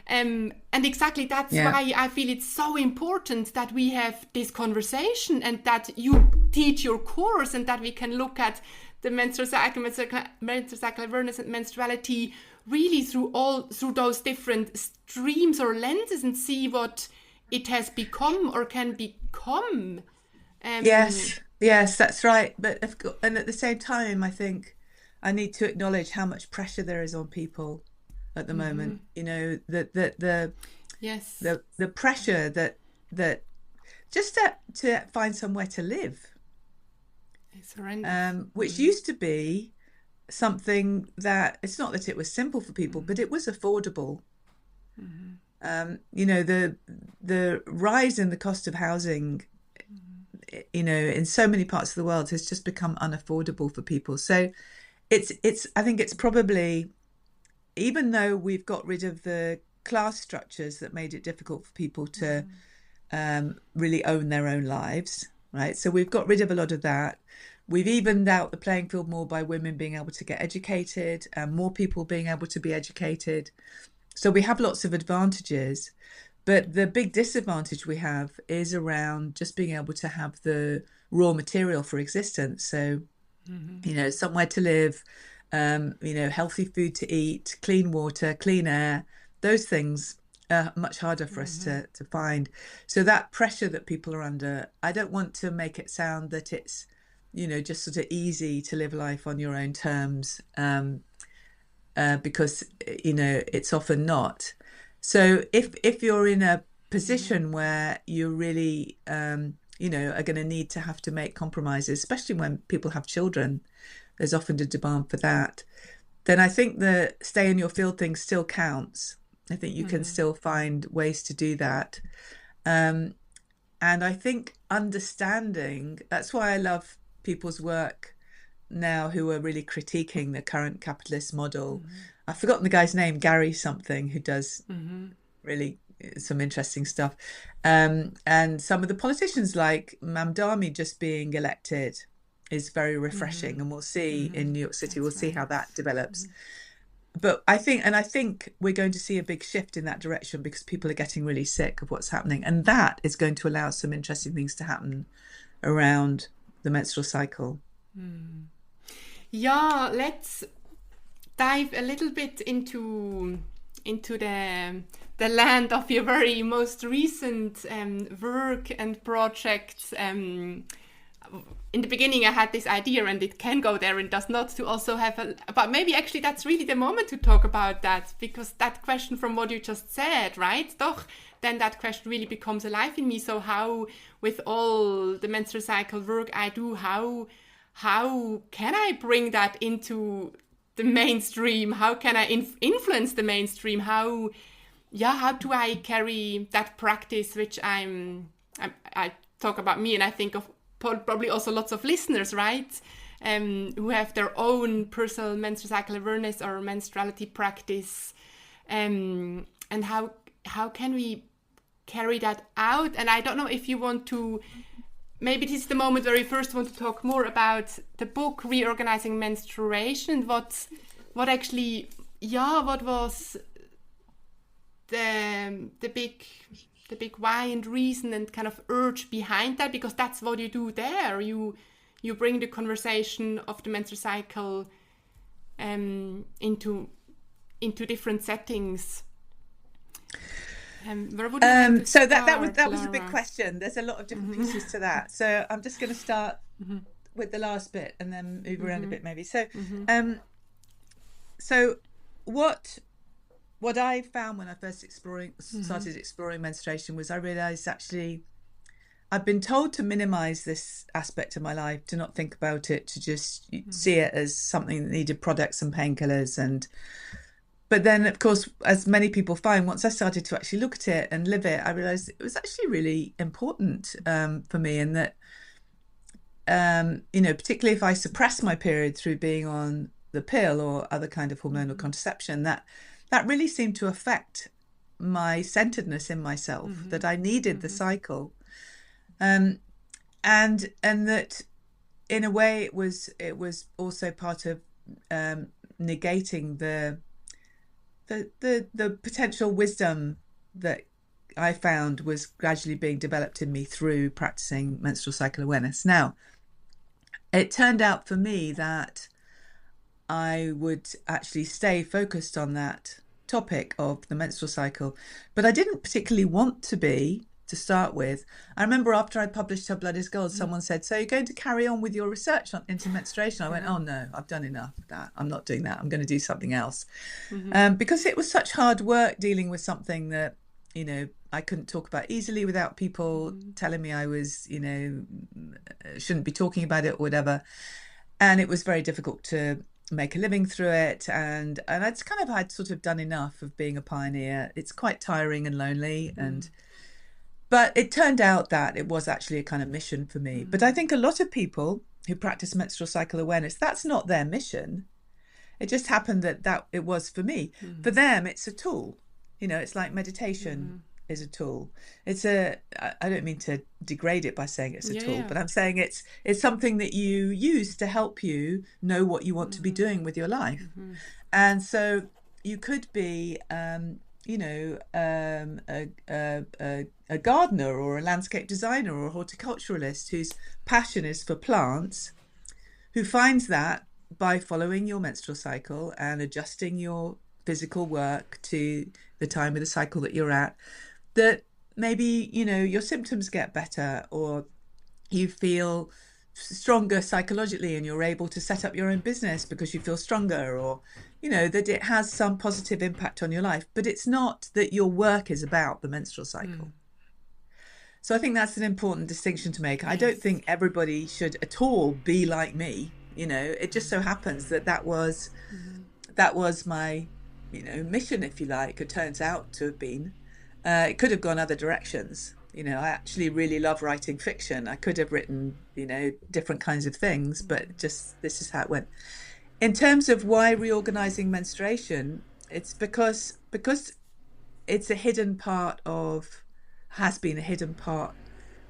Speaker 1: And exactly that's why I feel it's so important that we have this conversation and that you teach your course and that we can look at the menstrual cycle awareness and menstruality really through those different streams or lenses and see what it has become or can become.
Speaker 2: Yes, that's right. And at the same time, I think I need to acknowledge how much pressure there is on people at the moment. You know, the pressure that just to find somewhere to live,
Speaker 1: it's horrendous.
Speaker 2: Which used to be something that, it's not that it was simple for people, but it was affordable. You know, the rise in the cost of housing, you know, in so many parts of the world has just become unaffordable for people. So I think it's probably, even though we've got rid of the class structures that made it difficult for people to really own their own lives, right? So we've got rid of a lot of that. We've evened out the playing field more by women being able to get educated and more people being able to be educated. So we have lots of advantages, but the big disadvantage we have is around just being able to have the raw material for existence. So, you know, somewhere to live, you know, healthy food to eat, clean water, clean air, those things are much harder for us to find. So that pressure that people are under, I don't want to make it sound that it's, you know, just sort of easy to live life on your own terms, because, you know, it's often not. So if you're in a position where you're really, you know, are going to have to make compromises, especially when people have children, there's often a demand for that, then I think the stay in your field thing still counts. I think you can still find ways to do that. And I think understanding, that's why I love people's work now who are really critiquing the current capitalist model. I've forgotten the guy's name, Gary something, who does really some interesting stuff. And some of the politicians like Mamdani just being elected is very refreshing. And we'll see in New York City, we'll see how that develops. But I think we're going to see a big shift in that direction because people are getting really sick of what's happening. And that is going to allow some interesting things to happen around the menstrual cycle.
Speaker 1: Yeah, let's dive a little bit into the land of your very most recent work and projects. In the beginning, I had this idea, and it can go there and does not, to also have but maybe actually that's really the moment to talk about that, because that question from what you just said, right? Doch, then that question really becomes alive in me. So how, with all the menstrual cycle work I do, how can I bring that into the mainstream? How can I influence the mainstream? How do I carry that practice, which I talk about me, and I think of probably also lots of listeners, right? Who have their own personal menstrual cycle awareness or menstruality practice. And how can we carry that out? And I don't know if you want to, maybe this is the moment where we first want to talk more about the book Reorganizing Menstruation. What was the big why and reason and kind of urge behind that? Because that's what you do there. You bring the conversation of the menstrual cycle into different settings. Where would you
Speaker 2: so that was a big question. There's a lot of different pieces to that. So I'm just going to start with the last bit and then move around a bit maybe. So so what I found when I first started exploring menstruation was I realised actually I've been told to minimise this aspect of my life, to not think about it, to just see it as something that needed products and painkillers. But then, of course, as many people find, once I started to actually look at it and live it, I realised it was actually really important for me, and that, you know, particularly if I suppress my period through being on the pill or other kind of hormonal contraception, that really seemed to affect my centeredness in myself, that I needed the cycle. And that in a way it was also part of negating the potential wisdom that I found was gradually being developed in me through practicing menstrual cycle awareness. Now, it turned out for me that I would actually stay focused on that topic of the menstrual cycle, but I didn't particularly want to start with. I remember after I published Her Blood is Gold, someone said, "So you're going to carry on with your research into menstruation?" I went, "Oh no, I've done enough of that. I'm not doing that. I'm going to do something else." Because it was such hard work dealing with something that, I couldn't talk about easily without people telling me I was, shouldn't be talking about it or whatever. And it was very difficult to make a living through it. And I'd had sort of done enough of being a pioneer. It's quite tiring and lonely. But it turned out that it was actually a kind of mission for me. But I think a lot of people who practice menstrual cycle awareness, that's not their mission. It just happened that it was for me. For them, it's a tool. It's like meditation is a tool. I don't mean to degrade it by saying it's a tool, but I'm saying it's something that you use to help you know what you want to be doing with your life. And so you could be, a gardener or a landscape designer or a horticulturalist whose passion is for plants, who finds that by following your menstrual cycle and adjusting your physical work to the time of the cycle that you're at, that maybe, your symptoms get better, or you feel stronger psychologically and you're able to set up your own business because you feel stronger, or, that it has some positive impact on your life. But it's not that your work is about the menstrual cycle. So I think that's an important distinction to make. I don't think everybody should at all be like me. It just so happens that was my, mission, if you like. It turns out to have been. It could have gone other directions. I actually really love writing fiction. I could have written, different kinds of things, but just this is how it went. In terms of why reorganizing menstruation, it's because it's a hidden part has been a hidden part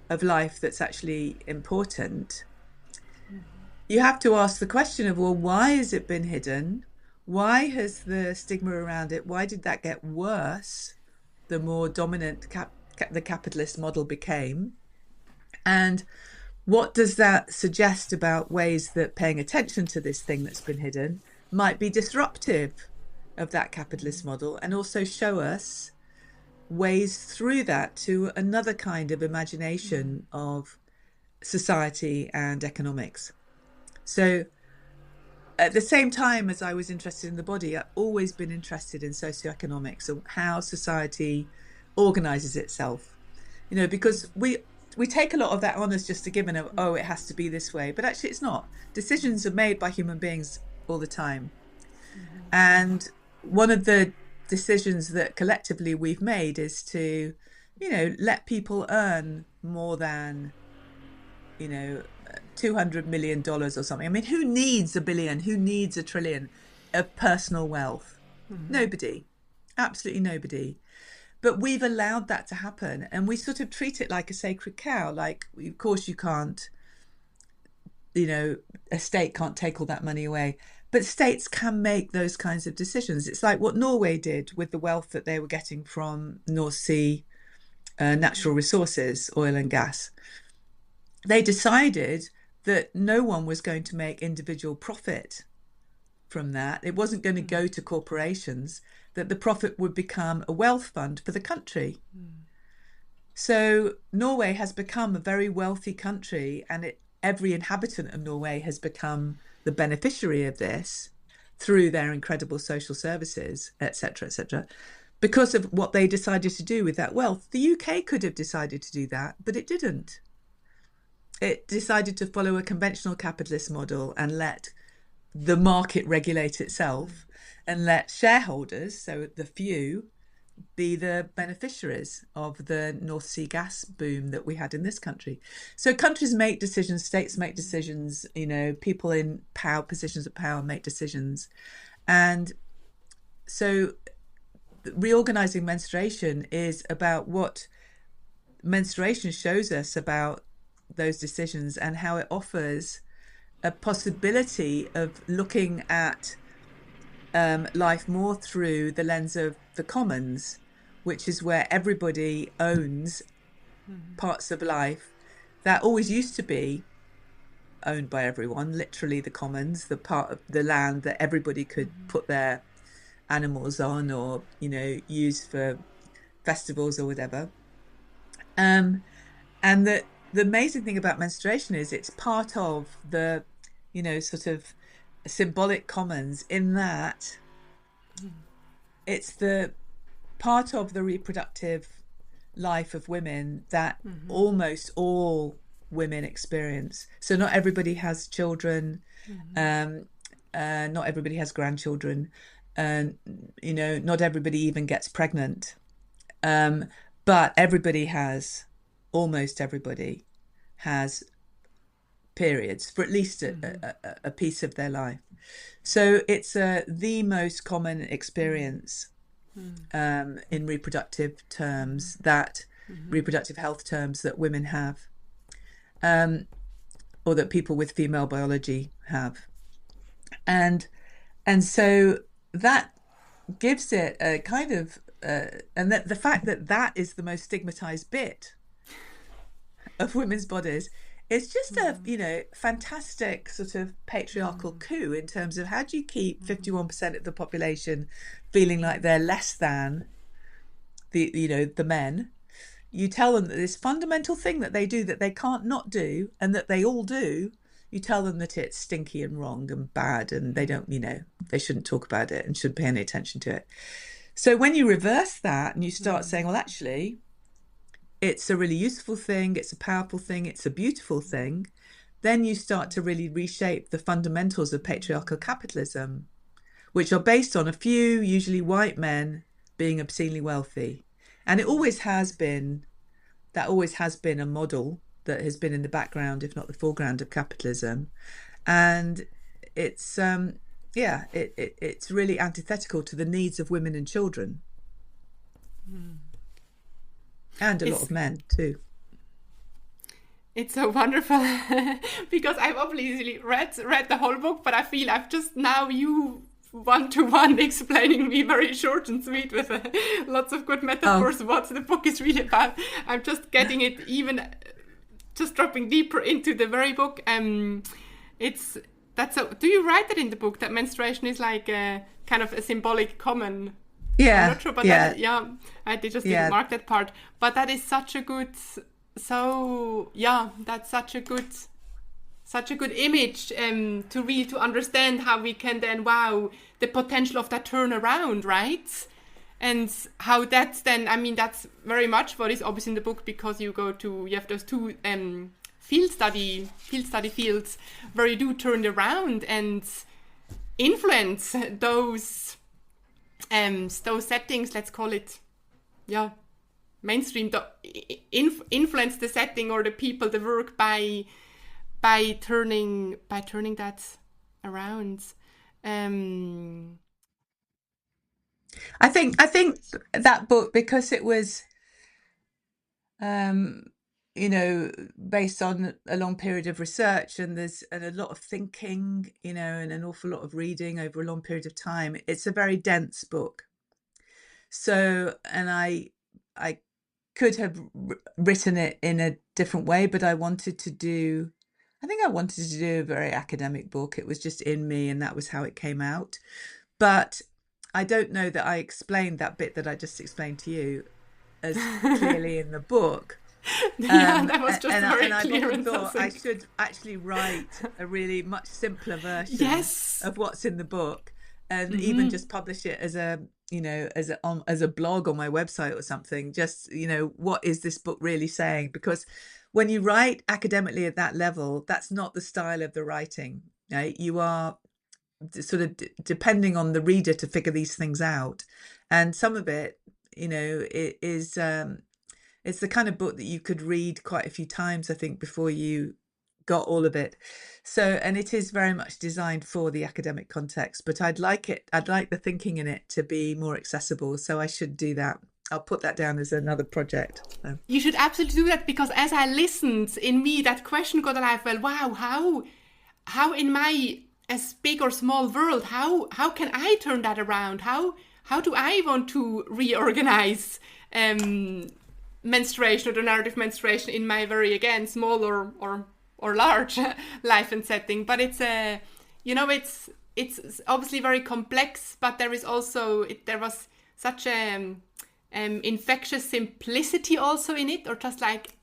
Speaker 2: of life that's actually important. You have to ask the question of, well, why has it been hidden? Why has the stigma around it, why did that get worse the more dominant the capitalist model became? And what does that suggest about ways that paying attention to this thing that's been hidden might be disruptive of that capitalist model, and also show us ways through that to another kind of imagination of society and economics? So at the same time as I was interested in the body, I've always been interested in socioeconomics, and how society organizes itself. Because we take a lot of that on as just a given of, oh, it has to be this way. But actually it's not. Decisions are made by human beings all the time. And one of the decisions that collectively we've made is to, let people earn more than, $200 million or something. I mean, who needs $1 billion? Who needs $1 trillion of personal wealth? Nobody. Absolutely nobody. But we've allowed that to happen, and we sort of treat it like a sacred cow. Like, of course you can't, a state can't take all that money away, but states can make those kinds of decisions. It's like what Norway did with the wealth that they were getting from North Sea natural resources, oil and gas. They decided that no one was going to make individual profit from that. It wasn't going to go to corporations, that the profit would become a wealth fund for the country. So Norway has become a very wealthy country, and every inhabitant of Norway has become the beneficiary of this through their incredible social services, etc., etc., because of what they decided to do with that wealth. The UK could have decided to do that, but it didn't. It decided to follow a conventional capitalist model and let the market regulate itself, and let shareholders, so the few, be the beneficiaries of the North Sea gas boom that we had in this country. So countries make decisions, states make decisions, people in positions of power make decisions. And so reorganizing menstruation is about what menstruation shows us about those decisions, and how it offers a possibility of looking at life more through the lens of the commons, which is where everybody owns parts of life that always used to be owned by everyone, literally the commons, the part of the land that everybody could put their animals on, or use for festivals or whatever. And the amazing thing about menstruation is it's part of the sort of symbolic commons, in that it's the part of the reproductive life of women that almost all women experience. So not everybody has children, not everybody has grandchildren, and not everybody even gets pregnant, but almost everybody has periods for at least a piece of their life. So it's the most common experience in reproductive terms, that reproductive health terms, that women have, or that people with female biology have, and so that gives it a kind of and that the fact that is the most stigmatized bit of women's bodies, it's just a fantastic sort of patriarchal coup in terms of how do you keep 51% of the population feeling like they're less than the men. You tell them that this fundamental thing that they do that they can't not do, and that they all do, you tell them that it's stinky and wrong and bad, and they don't, they shouldn't talk about it and shouldn't pay any attention to it. So when you reverse that and you start saying, well, actually, it's a really useful thing, it's a powerful thing, it's a beautiful thing, then you start to really reshape the fundamentals of patriarchal capitalism, which are based on a few, usually white men, being obscenely wealthy. And it always has been a model that has been in the background, if not the foreground, of capitalism. And it's it's really antithetical to the needs of women and children. And a lot of men too.
Speaker 1: It's so wonderful because I've obviously read the whole book, but I feel I've just now you one-to-one explaining me very short and sweet with lots of good metaphors what the book is really about. I'm just getting it, even just dropping deeper into the very book. Do you write that in the book, that menstruation is like a kind of a symbolic common?
Speaker 2: Yeah,
Speaker 1: I'm not sure, but I just didn't mark that part. But that is such a good, that's such a good image to understand how we can then, the potential of that turnaround, right? And how that's then, that's very much what is obvious in the book, because you have those two field study fields where you do turn around and influence those settings, let's call it, mainstream, influence the setting or the people, the work by turning that around.
Speaker 2: I think that book, because it was based on a long period of research, and there's a lot of thinking, and an awful lot of reading over a long period of time. It's a very dense book. So, and I could have written it in a different way, but I wanted to do a very academic book. It was just in me, and that was how it came out. But I don't know that I explained that bit that I just explained to you as clearly in the book.
Speaker 1: That was just very clear.
Speaker 2: And I thought I should actually write a really much simpler version of what's in the book, and even just publish it as a blog on my website or something. Just what is this book really saying? Because when you write academically at that level, that's not the style of the writing. Right? You are sort of depending on the reader to figure these things out, and some of it, it is. It's the kind of book that you could read quite a few times, I think, before you got all of it. So, and it is very much designed for the academic context, but I'd like the thinking in it to be more accessible. So I should do that. I'll put that down as another project.
Speaker 1: You should absolutely do that, because as I listened, in me, that question got alive. Well, wow, how in my as big or small world, how can I turn that around? How do I want to reorganize menstruation, or the narrative menstruation, in my very, again, small or or large life and setting. But it's a, it's obviously very complex. But there is also there was such a infectious simplicity also in it, or just like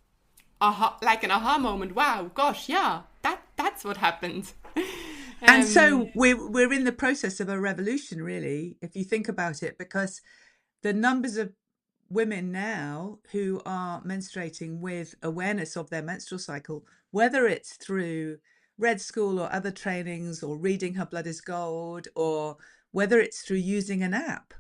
Speaker 1: like an aha moment. Wow, gosh, yeah, that's what happened.
Speaker 2: And so we're in the process of a revolution, really, if you think about it, because the numbers of women now who are menstruating with awareness of their menstrual cycle, whether it's through Red School or other trainings or reading Her Blood is Gold, or whether it's through using an app.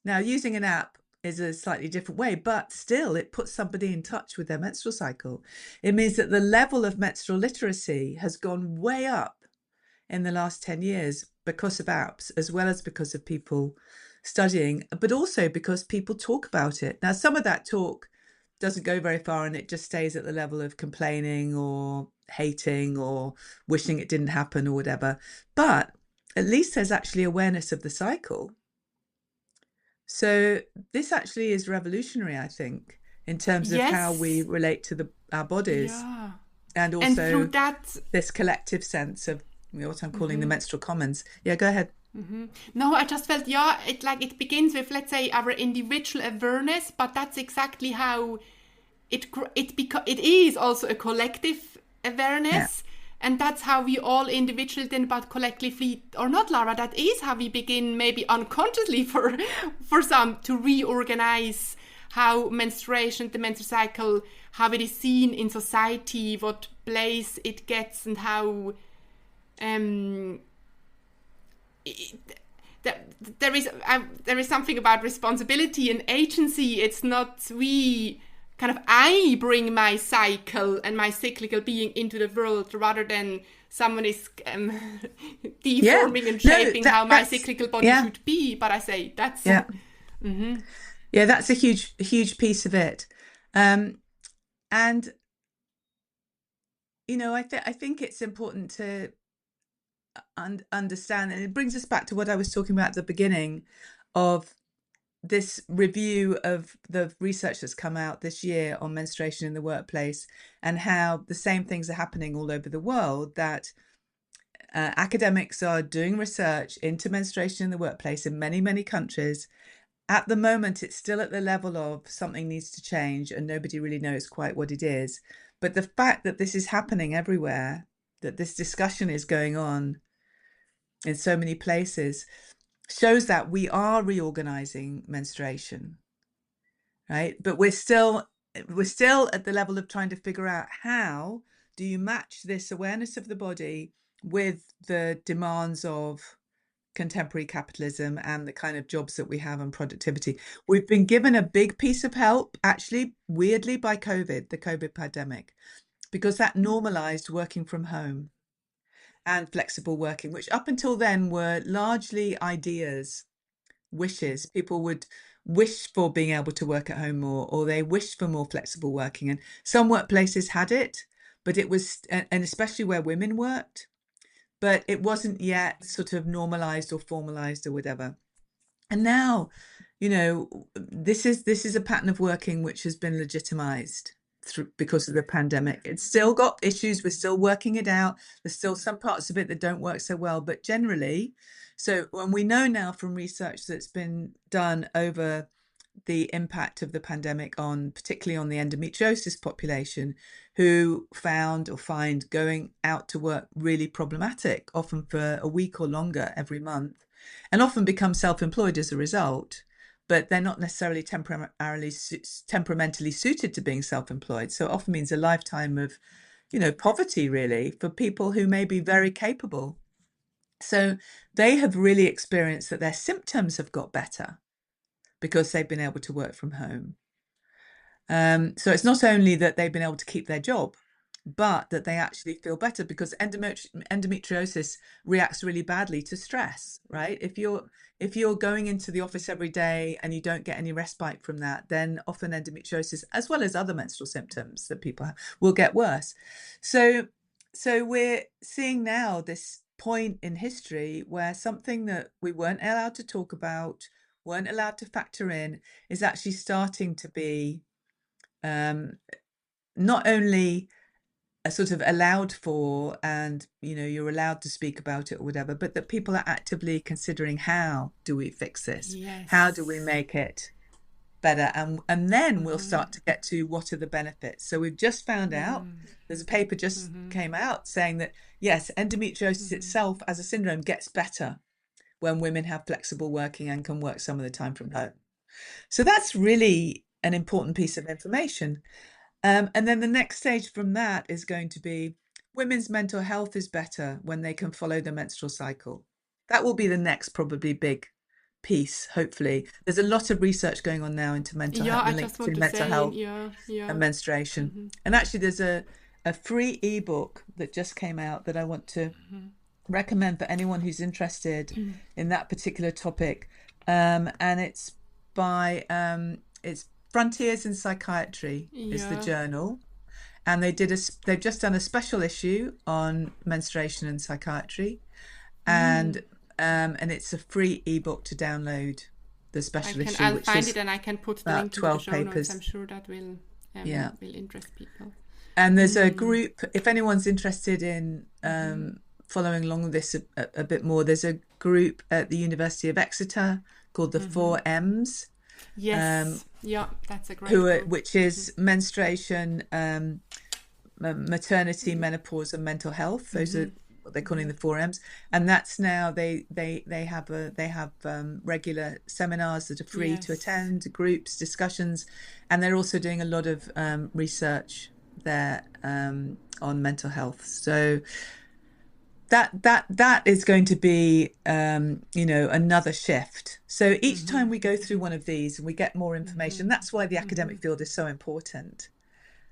Speaker 2: Now, using an app is a slightly different way, but still it puts somebody in touch with their menstrual cycle. It means that the level of menstrual literacy has gone way up in the last 10 years because of apps, as well as because of people studying, but also because people talk about it. Now, some of that talk doesn't go very far and it just stays at the level of complaining or hating or wishing it didn't happen or whatever. But at least there's actually awareness of the cycle. So this actually is revolutionary, I think, in terms of how we relate to our bodies.
Speaker 1: Yeah.
Speaker 2: And also
Speaker 1: and through that,
Speaker 2: this collective sense of what I'm calling the menstrual commons. Yeah, go ahead.
Speaker 1: No, I just felt, it begins with, let's say, our individual awareness, but that's exactly how it is also a collective awareness.
Speaker 2: Yeah.
Speaker 1: And that's how we all individually then, but collectively or not, Lara, that is how we begin, maybe unconsciously for some, to reorganize how menstruation, the menstrual cycle, how it is seen in society, what place it gets, and how there is something about responsibility and agency. It's not I bring my cycle and my cyclical being into the world, rather than someone is deforming and shaping how my cyclical body should be. But I say that's
Speaker 2: that's a huge piece of it. And I think it's important to understand, and it brings us back to what I was talking about at the beginning of this review of the research that's come out this year on menstruation in the workplace, and how the same things are happening all over the world, that academics are doing research into menstruation in the workplace in many, many countries. At the moment, it's still at the level of something needs to change and nobody really knows quite what it is. But the fact that this is happening everywhere, that this discussion is going on in so many places, shows that we are reorganizing menstruation, right? But we're still at the level of trying to figure out, how do you match this awareness of the body with the demands of contemporary capitalism and the kind of jobs that we have and productivity. We've been given a big piece of help, actually, weirdly, by the COVID pandemic, because that normalized working from home and flexible working, which up until then were largely ideas, wishes. People would wish for being able to work at home more, or they wished for more flexible working. And some workplaces had it, but it was, and especially where women worked, but it wasn't yet sort of normalized or formalized or whatever. And now, this is a pattern of working which has been legitimized because of the pandemic. It's still got issues. We're still working it out. There's still some parts of it that don't work so well, but generally, when we know now from research that's been done over the impact of the pandemic particularly on the endometriosis population, who find going out to work really problematic, often for a week or longer every month, and often become self-employed as a result, but they're not necessarily temperamentally suited to being self-employed. So it often means a lifetime of, poverty, really, for people who may be very capable. So they have really experienced that their symptoms have got better because they've been able to work from home. So it's not only that they've been able to keep their job, but that they actually feel better, because endometriosis reacts really badly to stress, right? If you're going into the office every day and you don't get any respite from that, then often endometriosis, as well as other menstrual symptoms that people have, will get worse. So we're seeing now this point in history where something that we weren't allowed to talk about, weren't allowed to factor in, is actually starting to be not only sort of allowed for, and you're allowed to speak about it or whatever, but that people are actively considering, how do we fix this?
Speaker 1: Yes.
Speaker 2: How do we make it better? And then we'll start to get to what are the benefits. So we've just found out, there's a paper just came out saying that yes, endometriosis itself as a syndrome gets better when women have flexible working and can work some of the time from home. So that's really an important piece of information. And then the next stage from that is going to be women's mental health is better when they can follow the menstrual cycle. That will be the next probably big piece, hopefully. There's a lot of research going on now into mental health, the link between mental health and menstruation. And actually there's a free ebook that just came out that I want to recommend for anyone who's interested in that particular topic. And it's by it's Frontiers in Psychiatry is the journal, and they've just done a special issue on menstruation and psychiatry, and it's a free ebook to download, the special issue.
Speaker 1: I'll find it and I can put the link to the show
Speaker 2: papers.
Speaker 1: notes. I'm sure that will interest people.
Speaker 2: And there's a group, if anyone's interested in following along with this a bit more, there's a group at the University of Exeter called the 4 M's.
Speaker 1: Yes, that's a great group.
Speaker 2: Which is menstruation, maternity, menopause, and mental health. Those are what they're calling the 4 M's, and that's now they have regular seminars that are free to attend, groups, discussions, and they're also doing a lot of research there on mental health. So that is going to be another shift. So each time we go through one of these and we get more information, that's why the academic field is so important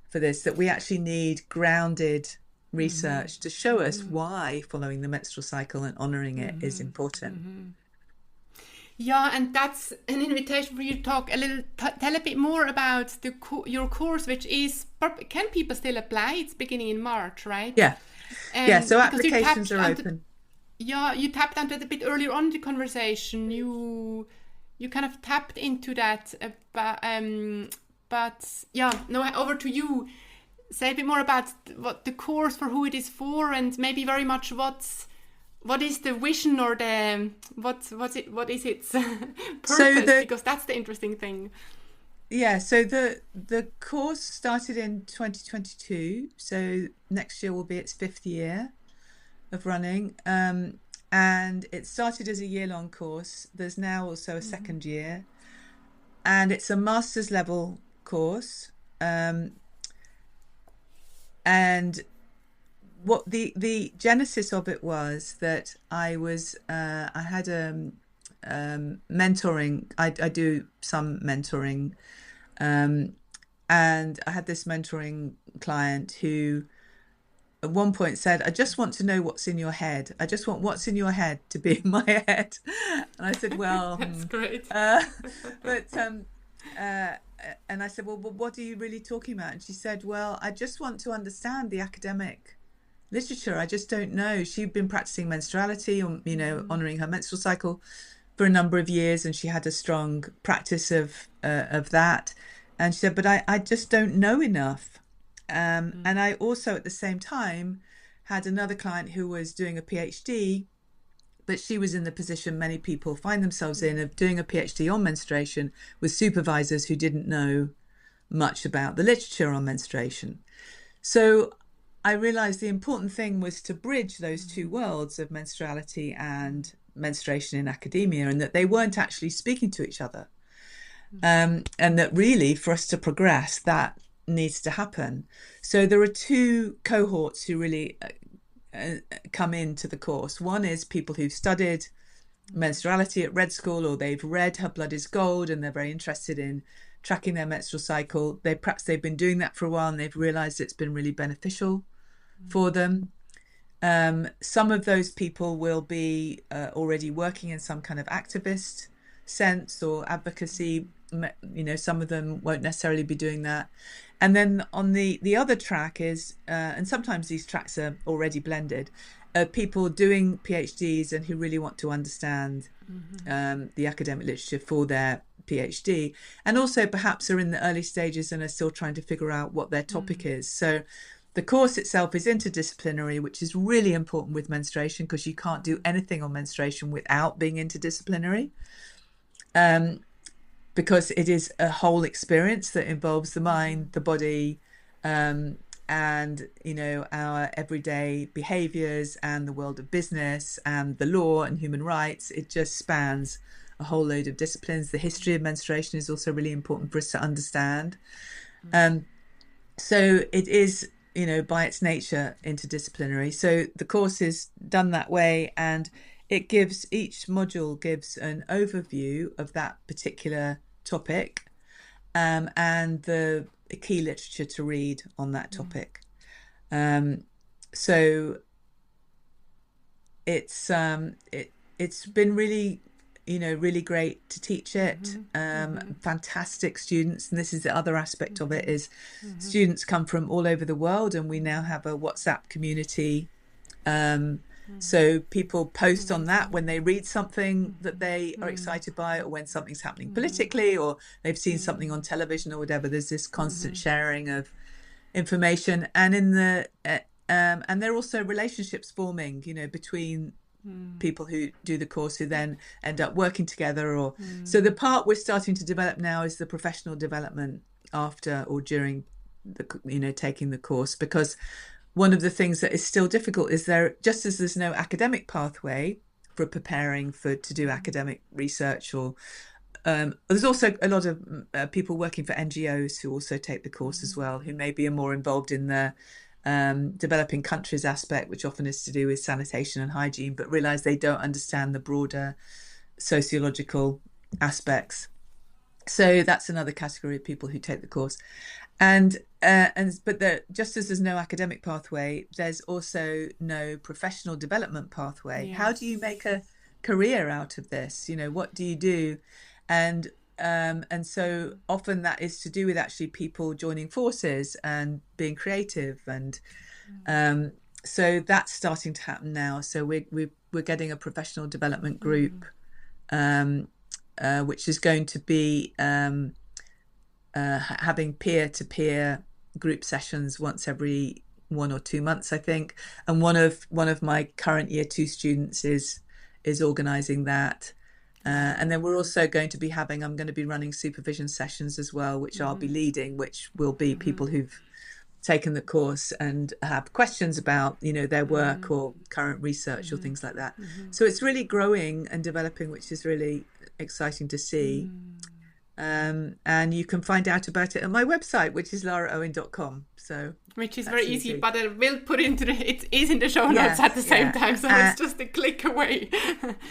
Speaker 2: for this, that we actually need grounded research to show us why following the menstrual cycle and honouring it is important.
Speaker 1: Yeah, and that's an invitation for you to talk a little, tell a bit more about your course, which is, can people still apply? It's beginning in March, right?
Speaker 2: Yeah. So applications are open.
Speaker 1: You tapped onto it a bit earlier on in the conversation. You kind of tapped into that, over to you. Say a bit more about what the course, for who it is for, and maybe very much what is the vision, or what is its purpose? Because that's the interesting thing.
Speaker 2: Yeah, so the course started in 2022, so next year will be its 5th year of running, and it started as a year-long course. There's now also a second year, and it's a master's level course, and what the genesis of it was that I had mentoring. I do some mentoring, and I had this mentoring client who at one point said, I just want to know what's in your head. I just want what's in your head to be in my head. And I said, well,
Speaker 1: that's great.
Speaker 2: And I said, well, what are you really talking about? And she said, well, I just want to understand the academic literature. I just don't know. She'd been practicing menstruality, or honouring her menstrual cycle for a number of years, and she had a strong practice of that. And she said, but I just don't know enough. And I also at the same time had another client who was doing a PhD, but she was in the position many people find themselves in, of doing a PhD on menstruation with supervisors who didn't know much about the literature on menstruation. So I realized the important thing was to bridge those two worlds of menstruality and menstruation in academia, and that they weren't actually speaking to each other. And that really, for us to progress, that needs to happen. So there are two cohorts who really come into the course. One is people who've studied menstruality at Red School, or they've read Her Blood is Gold and they're very interested in tracking their menstrual cycle. Perhaps they've been doing that for a while and they've realized it's been really beneficial for them. Some of those people will be already working in some kind of activist sense or advocacy. Some of them won't necessarily be doing that. And then on the other track is, and sometimes these tracks are already blended, people doing PhDs and who really want to understand the academic literature for their PhD, and also perhaps are in the early stages and are still trying to figure out what their topic is. So The course itself is interdisciplinary, which is really important with menstruation, because you can't do anything on menstruation without being interdisciplinary, because it is a whole experience that involves the mind, the body, and our everyday behaviors and the world of business and the law and human rights. It just spans a whole load of disciplines. The history of menstruation is also really important for us to understand. So it is, by its nature, interdisciplinary. So the course is done that way, and each module gives an overview of that particular topic, and the key literature to read on that topic. So it's been really great to teach it. Fantastic students, and this is the other aspect of it, is students come from all over the world, and we now have a WhatsApp community. So people post on that when they read something that they are excited by, or when something's happening politically, or they've seen something on television or whatever. There's this constant sharing of information, and and there are also relationships forming, between people who do the course, who then end up working together. So the part we're starting to develop now is the professional development after or during taking the course, because one of the things that is still difficult is just as there's no academic pathway for preparing to do academic research, or there's also a lot of people working for NGOs who also take the course as well, who maybe are more involved in the developing countries aspect, which often is to do with sanitation and hygiene, but realise they don't understand the broader sociological aspects. So that's another category of people who take the course. But just as there's no academic pathway, there's also no professional development pathway. Yes. How do you make a career out of this? What do you do? And so often that is to do with actually people joining forces and being creative, and so that's starting to happen now. So we're getting a professional development group, which is going to be having peer-to-peer group sessions once every 1 or 2 months, I think. And one of my current year 2 students is organising that. And then we're also going to be I'm going to be running supervision sessions as well, which I'll be leading, which will be people who've taken the course and have questions about, their work or current research or things like that. So it's really growing and developing, which is really exciting to see. And you can find out about it on my website, which is laraowen.com. So
Speaker 1: which is very easy, but I will put it is in the show notes at the same time, so it's just a click away.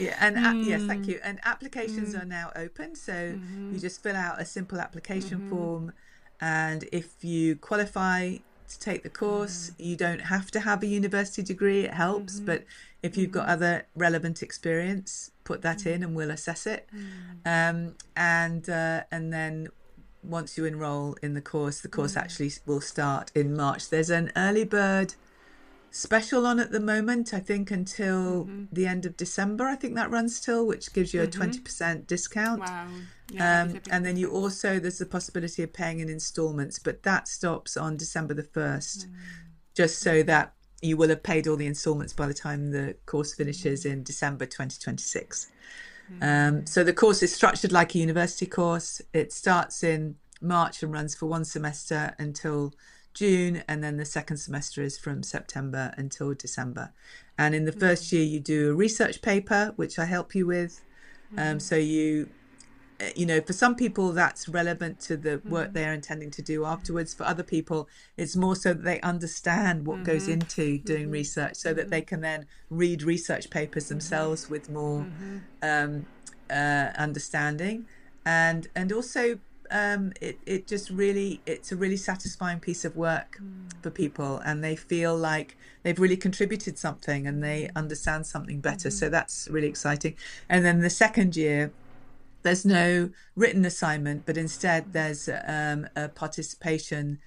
Speaker 2: Yes, thank you. And applications are now open, so you just fill out a simple application form, and if you qualify to take the course, you don't have to have a university degree. It helps, but if you've got other relevant experience, put that in and we'll assess it. And then once you enroll in the course actually will start in March. There's an early bird special on at the moment, I think until the end of December, I think that runs till, which gives you a 20% discount.
Speaker 1: Wow.
Speaker 2: And then there's the possibility of paying in installments, but that stops on December the 1st, just so that you will have paid all the installments by the time the course finishes in December 2026. So the course is structured like a university course. It starts in March and runs for 1 semester until June, and then the second semester is from September until December. And in the first year you do a research paper, which I help you with. So for some people that's relevant to the work they're intending to do afterwards. For other people it's more so that they understand what goes into doing research, so that they can then read research papers themselves with more understanding, and also it's a really satisfying piece of work for people, and they feel like they've really contributed something and they understand something better. So that's really exciting. And then the second year there's no written assignment, but instead there's a participation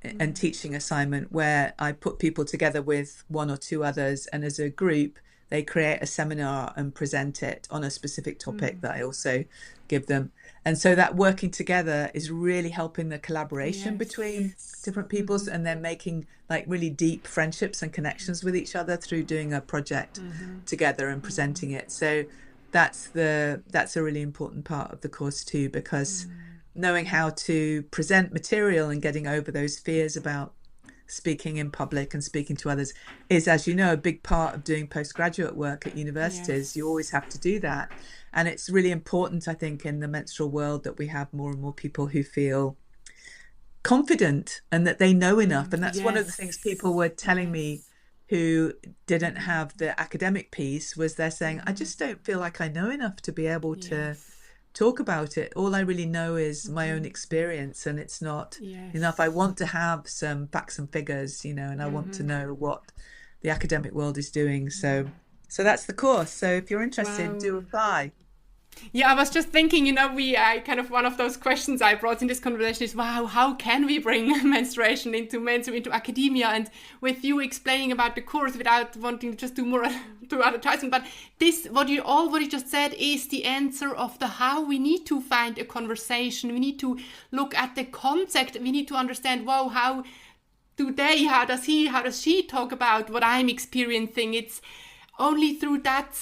Speaker 2: and teaching assignment where I put people together with 1 or 2 others, and as a group they create a seminar and present it on a specific topic that I also give them. And so that working together is really helping the collaboration between different peoples, and then making like really deep friendships and connections with each other through doing a project together and presenting it. So that's a really important part of the course too, because knowing how to present material and getting over those fears about speaking in public and speaking to others is, as you know, a big part of doing postgraduate work at universities. You always have to do that. And it's really important, I think, in the menstrual world that we have more and more people who feel confident and that they know enough. And that's one of the things people were telling me who didn't have the academic piece, was they're saying, I just don't feel like I know enough to be able to talk about it. All I really know is my own experience, and it's not enough. I want to have some facts and figures, you know, and I want to know what the academic world is doing. So that's the course. So if you're interested, do apply.
Speaker 1: Yeah, I was just thinking, you know, one of those questions I brought in this conversation is, wow, how can we bring menstruation into mainstream, into academia? And with you explaining about the course without wanting to just do more to advertisement, but this, what you just said, is the answer of the how. We need to find a conversation. We need to look at the concept. We need to understand, wow, how does she talk about what I'm experiencing? It's only through that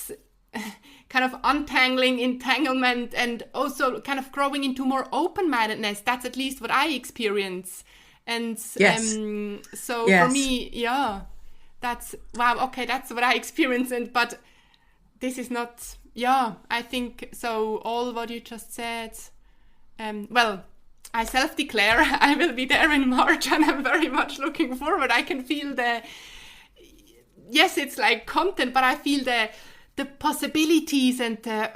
Speaker 1: kind of entanglement, and also kind of growing into more open-mindedness. That's at least what I experience. And so for me, that's that's what I experience. But this is not, I think so. All what you just said, I self-declare I will be there in March, and I'm very much looking forward. I can feel it's like content, but I feel the possibilities and the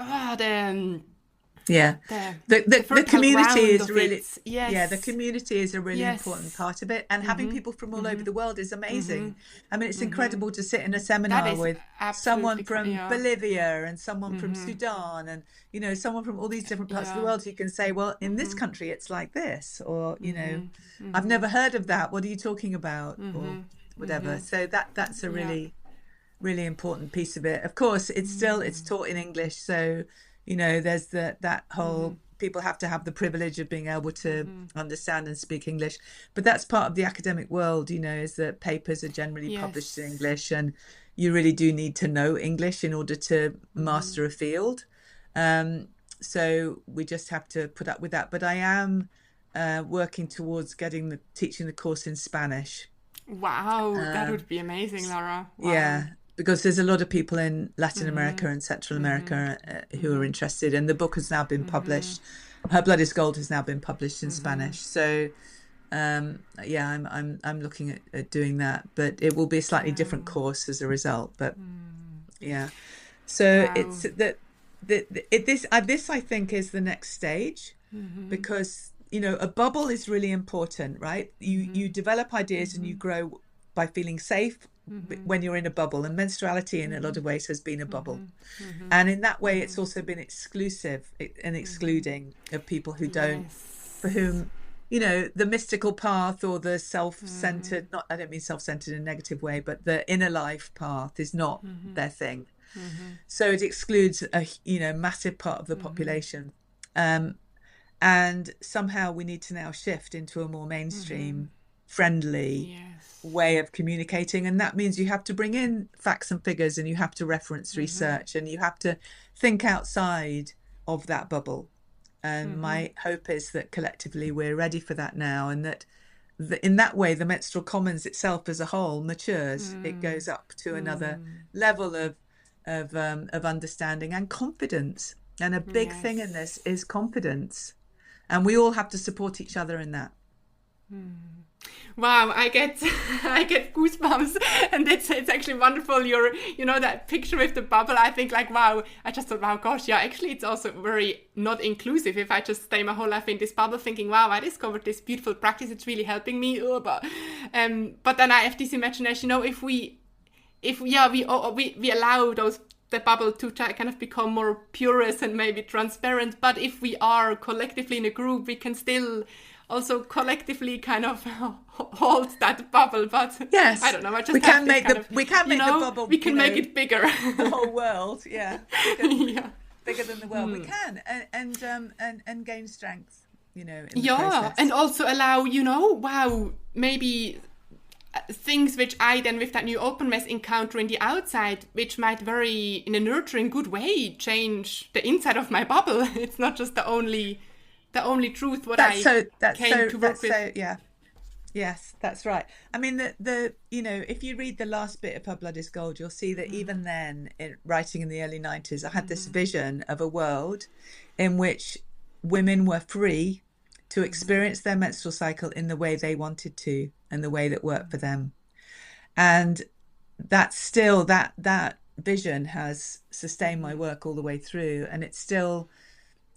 Speaker 2: community is really the community is a really important part of it, and having people from all over the world is amazing. I mean, it's incredible to sit in a seminar with someone from Bolivia and someone from Sudan, and you know, someone from all these different parts of the world who can say, well, in this country it's like this, or you know, I've never heard of that, what are you talking about, or whatever. So that's a really important piece of it. Of course, it's taught in English, so you know, there's that whole people have to have the privilege of being able to understand and speak English, but that's part of the academic world, you know, is that papers are generally published in English, and you really do need to know English in order to master a field. So we just have to put up with that. But I am working towards teaching the course in Spanish.
Speaker 1: Wow, that would be amazing, Lara. Wow.
Speaker 2: Yeah, because there's a lot of people in Latin America and Central America who are interested, and the book has now been published. Her Blood is Gold has now been published in Spanish. So I'm looking at doing that, but it will be a slightly different course as a result. But so it's this I think is the next stage, because you know, a bubble is really important, right? You develop ideas and you grow by feeling safe when you're in a bubble, and menstruality in a lot of ways has been a bubble, and in that way it's also been exclusive and excluding of people who don't, for whom, you know, the mystical path or the self-centered, I don't mean self-centered in a negative way, but the inner life path is not their thing. So it excludes a massive part of the population, and somehow we need to now shift into a more mainstream friendly way of communicating, and that means you have to bring in facts and figures, and you have to reference research, and you have to think outside of that bubble. And my hope is that collectively we're ready for that now, and that in that way the menstrual commons itself as a whole matures. It goes up to another level of understanding and confidence, and a big thing in this is confidence, and we all have to support each other in that.
Speaker 1: Wow, I get goosebumps, and it's actually wonderful. You know, that picture with the bubble. I think like, wow, I just thought, wow, gosh, yeah, actually it's also very not inclusive. If I just stay my whole life in this bubble thinking, wow, I discovered this beautiful practice, it's really helping me. But then I have this imagination, you know, if we allow the bubble to kind of become more porous and maybe transparent, but if we are collectively in a group, we can still also collectively kind of hold that bubble. But
Speaker 2: yes,
Speaker 1: I don't know. I just
Speaker 2: we can make the bubble.
Speaker 1: We can make it bigger.
Speaker 2: The whole world, yeah, bigger than the world. We can and gain strength, in the process.
Speaker 1: And also allow, maybe things which I then with that new openness encounter in the outside, which might very in a nurturing good way change the inside of my bubble. It's not just the only truth came to work with.
Speaker 2: Yes, that's right. I mean, if you read the last bit of Her Blood is Gold, you'll see that even then, writing in the early 90s, I had this vision of a world in which women were free to experience their menstrual cycle in the way they wanted to and the way that worked for them. And that's still, that vision has sustained my work all the way through. And it's still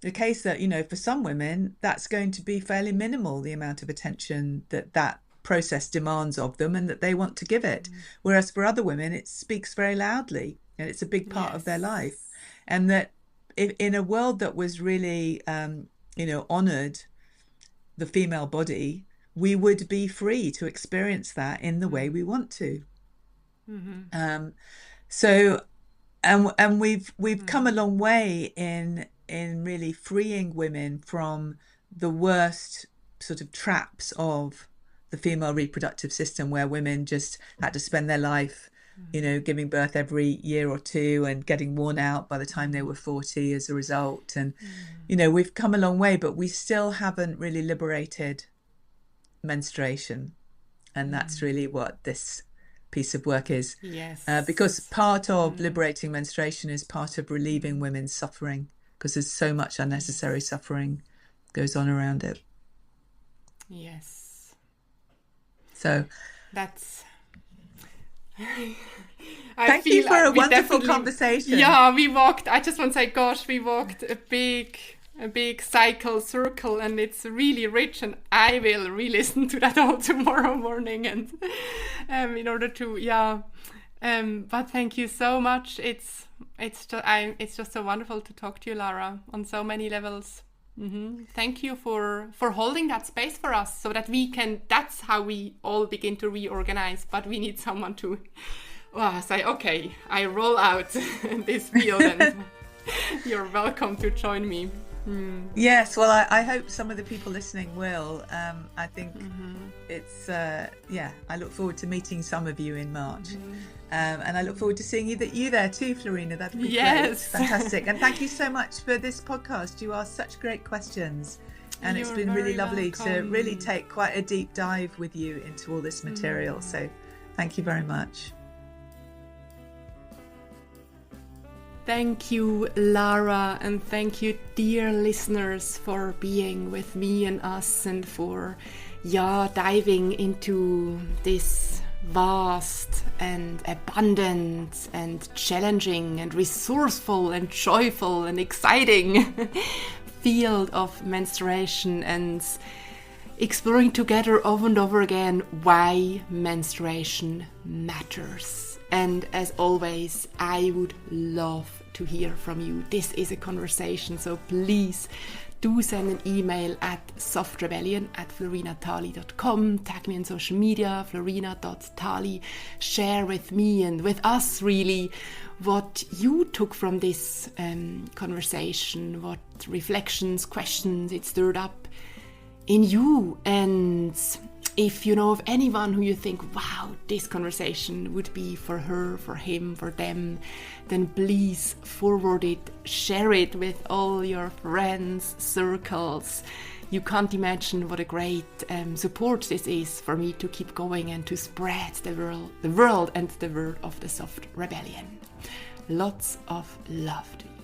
Speaker 2: the case that, for some women, that's going to be fairly minimal, the amount of attention that process demands of them and that they want to give it. Whereas for other women, it speaks very loudly and it's a big part of their life. And that in a world that was really, honoured the female body, we would be free to experience that in the way we want to. So we've come a long way in really freeing women from the worst sort of traps of the female reproductive system, where women just had to spend their life giving birth every year or two and getting worn out by the time they were 40 as a result. And we've come a long way, but we still haven't really liberated menstruation, and that's really what this piece of work is. Because part of liberating menstruation is part of relieving women's suffering, because there's so much unnecessary suffering goes on around it. So
Speaker 1: that's
Speaker 2: thank you for a wonderful conversation.
Speaker 1: I just want to say, gosh, we walked a big circle, and it's really rich, and I will re-listen to that all tomorrow morning, and in order to but thank you so much. It's just so wonderful to talk to you, Lara, on so many levels. Thank you for holding that space for us, so that that's how we all begin to reorganize. But we need someone to say, okay, I roll out this field, and you're welcome to join me.
Speaker 2: Yes, well, I hope some of the people listening will. I think it's I look forward to meeting some of you in March, and I look forward to seeing you there too, Florina. That'd be great. Fantastic. And thank you so much for this podcast. You asked such great questions, and it's been really lovely to really take quite a deep dive with you into all this material. So thank you very much.
Speaker 1: Thank you, Lara, and thank you, dear listeners, for being with me and us, and for diving into this vast and abundant and challenging and resourceful and joyful and exciting field of menstruation, and exploring together over and over again why menstruation matters. And as always, I would love to hear from you. This is a conversation, so please do send an email at softrebellion@florinatali.com. Tag me on social media, florina.tali. Share with me and with us really what you took from this conversation, what reflections, questions it stirred up in you. And if you know of anyone who you think, wow, this conversation would be for her, for him, for them, then please forward it, share it with all your friends, circles. You can't imagine what a great support this is for me to keep going and to spread the world and the word of the soft rebellion. Lots of love to you.